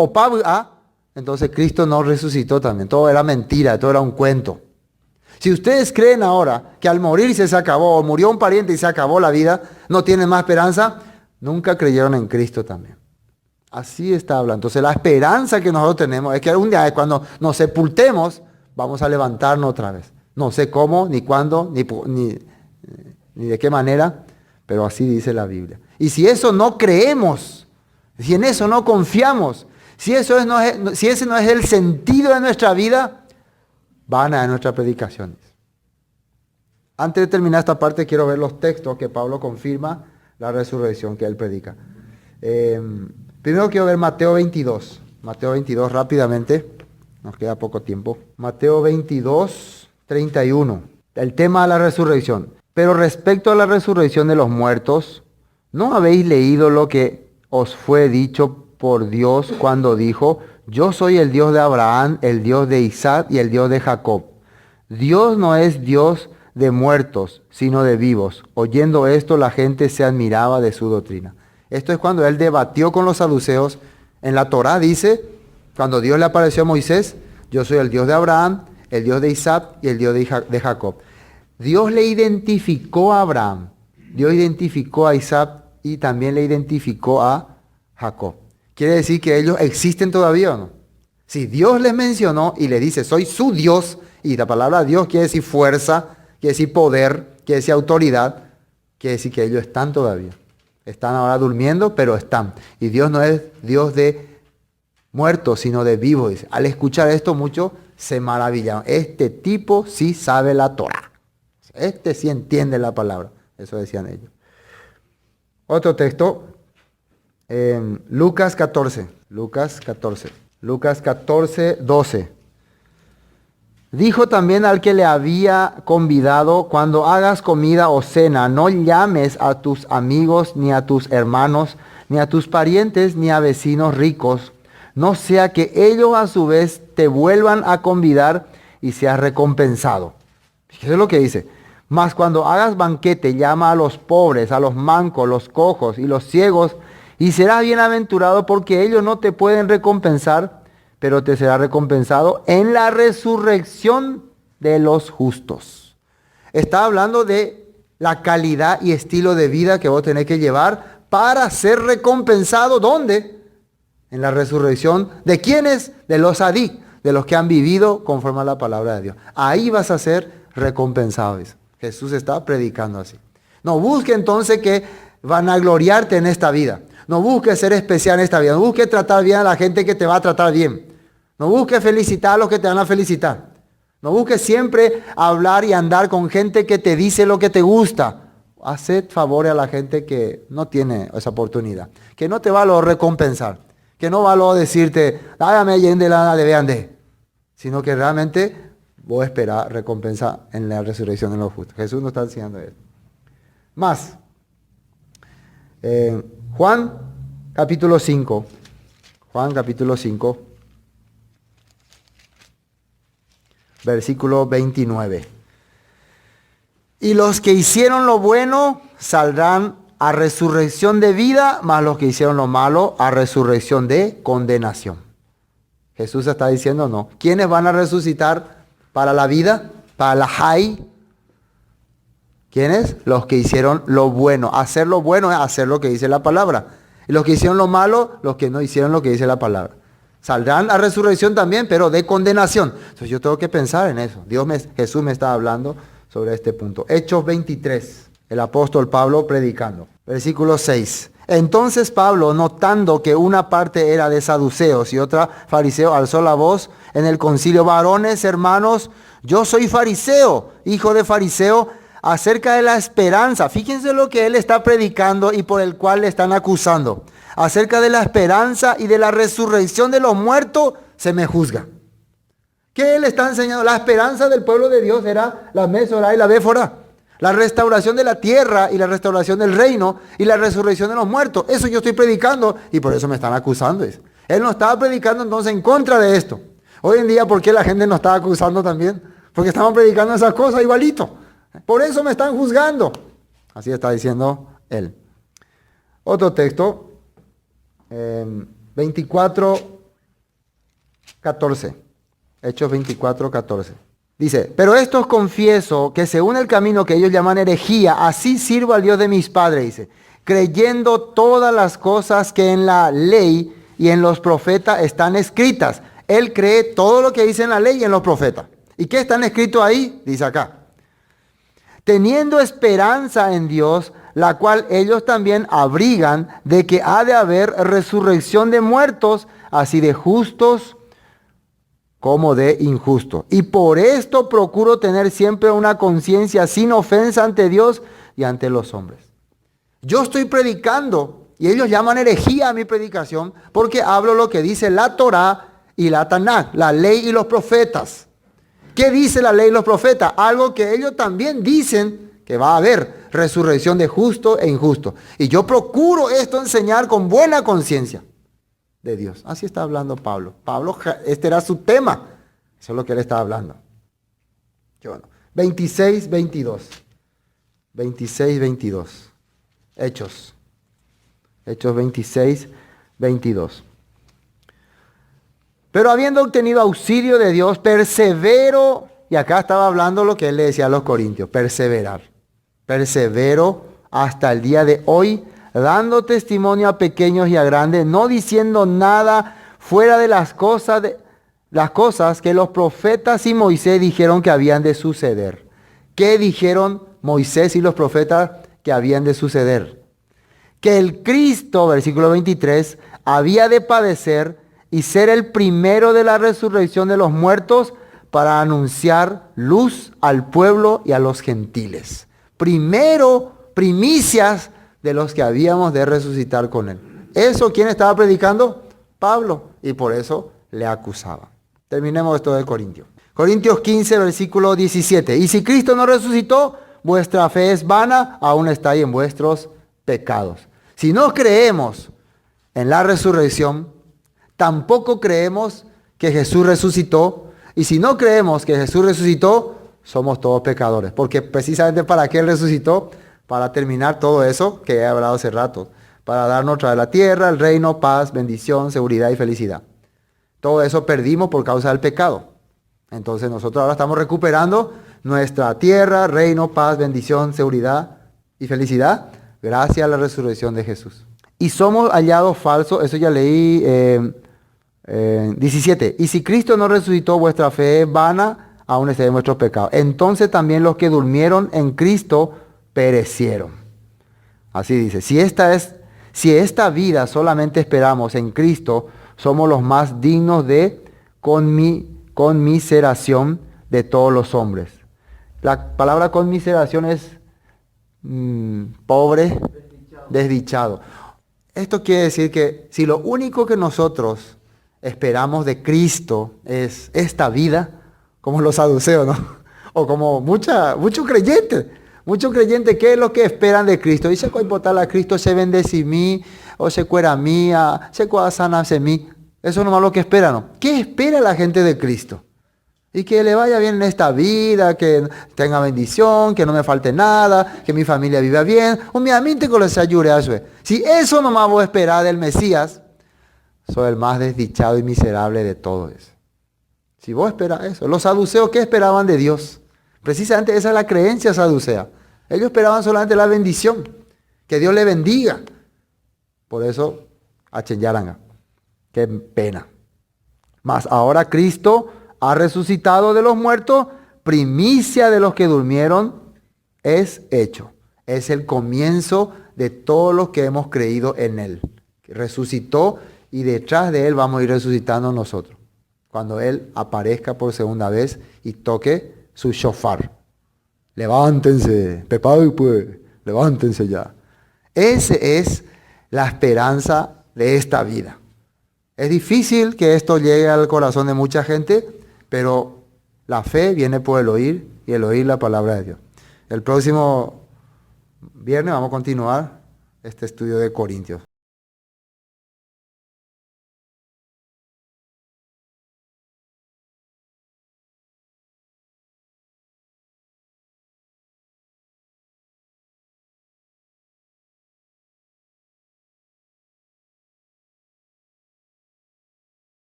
entonces Cristo no resucitó también. Todo era mentira, todo era un cuento. Si ustedes creen ahora que al morir se acabó, o murió un pariente y se acabó la vida, no tienen más esperanza, nunca creyeron en Cristo también. Así está hablando. Entonces la esperanza que nosotros tenemos es que un día cuando nos sepultemos, vamos a levantarnos otra vez. No sé cómo, ni cuándo, ni de qué manera, pero así dice la Biblia. Y si eso no creemos, si en eso no confiamos, si ese no es el sentido de nuestra vida, vana de nuestras predicaciones. Antes de terminar esta parte, quiero ver los textos que Pablo confirma la resurrección que él predica. Primero quiero ver Mateo 22. Mateo 22 rápidamente. Nos queda poco tiempo. Mateo 22, 31. El tema de la resurrección. Pero respecto a la resurrección de los muertos, ¿no habéis leído lo que os fue dicho por Dios cuando dijo: yo soy el Dios de Abraham, el Dios de Isaac y el Dios de Jacob? Dios no es Dios de muertos, sino de vivos. Oyendo esto, la gente se admiraba de su doctrina. Esto es cuando él debatió con los saduceos. En la Torá dice, cuando Dios le apareció a Moisés: yo soy el Dios de Abraham, el Dios de Isaac y el Dios de Jacob. Dios le identificó a Abraham, Dios identificó a Isaac y también le identificó a Jacob. ¿Quiere decir que ellos existen todavía o no? Si Dios les mencionó y le dice, soy su Dios, y la palabra Dios quiere decir fuerza, quiere decir poder, quiere decir autoridad, quiere decir que ellos están todavía. Están ahora durmiendo, pero están. Y Dios no es Dios de muertos, sino de vivos. Dice. Al escuchar esto, muchos se maravillaron. Este tipo sí sabe la Torá. Este sí entiende la palabra. Eso decían ellos. Otro texto. Lucas 14, 12. Dijo también al que le había convidado: cuando hagas comida o cena, no llames a tus amigos, ni a tus hermanos, ni a tus parientes, ni a vecinos ricos, no sea que ellos a su vez te vuelvan a convidar y seas recompensado. Fíjese lo que dice: mas cuando hagas banquete, llama a los pobres, a los mancos, los cojos y los ciegos, y serás bienaventurado, porque ellos no te pueden recompensar, pero te será recompensado en la resurrección de los justos. Está hablando de la calidad y estilo de vida que vos tenés que llevar para ser recompensado. ¿Dónde? En la resurrección. ¿De quiénes? De los sadí, de los que han vivido conforme a la palabra de Dios. Ahí vas a ser recompensado. Jesús está predicando así. No busques entonces que vanagloriarte en esta vida. No busques ser especial en esta vida. No busques tratar bien a la gente que te va a tratar bien. No busques felicitar a los que te van a felicitar. No busques siempre hablar y andar con gente que te dice lo que te gusta. Haced favor a la gente que no tiene esa oportunidad. Que no te va a recompensar. Que no va a decirte, hágame yende la de veande. Sino que realmente voy a esperar recompensa en la resurrección de los justos. Jesús nos está enseñando eso. Más. Juan capítulo 5. Juan capítulo 5. Versículo 29. Y los que hicieron lo bueno saldrán a resurrección de vida, mas los que hicieron lo malo a resurrección de condenación. Jesús está diciendo no. ¿Quiénes van a resucitar para la vida? Para la Jai. ¿Quiénes? Los que hicieron lo bueno. Hacer lo bueno es hacer lo que dice la palabra. Y los que hicieron lo malo, los que no hicieron lo que dice la palabra. Saldrán a resurrección también, pero de condenación. Entonces yo tengo que pensar en eso. Jesús me está hablando sobre este punto. Hechos 23, el apóstol Pablo predicando. Versículo 6. Entonces Pablo, notando que una parte era de saduceos y otra fariseo, alzó la voz en el concilio: varones, hermanos, yo soy fariseo, hijo de fariseo, acerca de la esperanza. Fíjense lo que él está predicando y por el cual le están acusando. Acerca de la esperanza y de la resurrección de los muertos, se me juzga. ¿Qué él está enseñando? La esperanza del pueblo de Dios era la Mesorá y la Béfora. La restauración de la tierra y la restauración del reino y la resurrección de los muertos. Eso yo estoy predicando y por eso me están acusando. Él no estaba predicando entonces en contra de esto. Hoy en día, ¿por qué la gente nos está acusando también? Porque estamos predicando esas cosas igualito. Por eso me están juzgando. Así está diciendo él. Otro texto. 24:14. Hechos 24:14. Dice: pero esto os confieso que según el camino que ellos llaman herejía, así sirvo al Dios de mis padres, dice, creyendo todas las cosas que en la ley y en los profetas están escritas. Él cree todo lo que dice en la ley y en los profetas. ¿Y qué están escritos ahí? Dice acá: teniendo esperanza en Dios, la cual ellos también abrigan, de que ha de haber resurrección de muertos, así de justos como de injustos. Y por esto procuro tener siempre una conciencia sin ofensa ante Dios y ante los hombres. Yo estoy predicando, y ellos llaman herejía a mi predicación, porque hablo lo que dice la Torá y la Tanakh, la ley y los profetas. ¿Qué dice la ley y los profetas? Algo que ellos también dicen que va a haber resurrección de justo e injusto. Y yo procuro esto enseñar con buena conciencia de Dios. Así está hablando Pablo. Pablo, este era su tema. Eso es lo que él está hablando. Qué bueno. 26:22. 26:22. Hechos. Hechos 26:22. Pero habiendo obtenido auxilio de Dios, persevero. Y acá estaba hablando lo que él le decía a los corintios. Perseverar. Persevero hasta el día de hoy, dando testimonio a pequeños y a grandes, no diciendo nada fuera de las cosas que los profetas y Moisés dijeron que habían de suceder. ¿Qué dijeron Moisés y los profetas que habían de suceder? Que el Cristo, versículo 23, había de padecer y ser el primero de la resurrección de los muertos para anunciar luz al pueblo y a los gentiles. Primero, primicias de los que habíamos de resucitar con él. ¿Eso quién estaba predicando? Pablo. Y por eso le acusaba. Terminemos esto de Corintios. Corintios 15, versículo 17. Y si Cristo no resucitó, vuestra fe es vana, aún estáis en vuestros pecados. Si no creemos en la resurrección, tampoco creemos que Jesús resucitó. Y si no creemos que Jesús resucitó, somos todos pecadores. Porque precisamente para qué Él resucitó, para terminar todo eso que he hablado hace rato. Para darnos otra vez la tierra, el reino, paz, bendición, seguridad y felicidad. Todo eso perdimos por causa del pecado. Entonces nosotros ahora estamos recuperando nuestra tierra, reino, paz, bendición, seguridad y felicidad gracias a la resurrección de Jesús. Y somos hallados falsos, eso ya leí 17. Y si Cristo no resucitó, vuestra fe es vana, aún estáis en vuestros pecados. Entonces también los que durmieron en Cristo perecieron. Así dice, si esta vida solamente esperamos en Cristo, somos los más dignos de conmiseración de todos los hombres. La palabra conmiseración es pobre, desdichado. Esto quiere decir que si lo único que nosotros esperamos de Cristo es esta vida, como los saduceos, ¿no? O como muchos creyentes, ¿qué es lo que esperan de Cristo? Dice que importar a Cristo se bendece mí, o se cuera mía, se cuada sana mí. Eso nomás lo que esperan, ¿no? ¿Qué espera la gente de Cristo? Y que le vaya bien en esta vida, que tenga bendición, que no me falte nada, que mi familia viva bien. Obviamente que les ayude a eso. Si eso nomás voy a esperar del Mesías, soy el más desdichado y miserable de todos. Si vos esperas eso. Los saduceos, ¿qué esperaban de Dios? Precisamente esa es la creencia saducea. Ellos esperaban solamente la bendición, que Dios le bendiga. Por eso, Yaranga. Qué pena. Mas ahora Cristo ha resucitado de los muertos, primicia de los que durmieron, es hecho. Es el comienzo de todos los que hemos creído en Él. Resucitó y detrás de Él vamos a ir resucitando nosotros. Cuando Él aparezca por segunda vez y toque su shofar. Levántense, Pepado, pues, levántense ya. Esa es la esperanza de esta vida. Es difícil que esto llegue al corazón de mucha gente, pero la fe viene por el oír y el oír la palabra de Dios. El próximo viernes vamos a continuar este estudio de Corintios.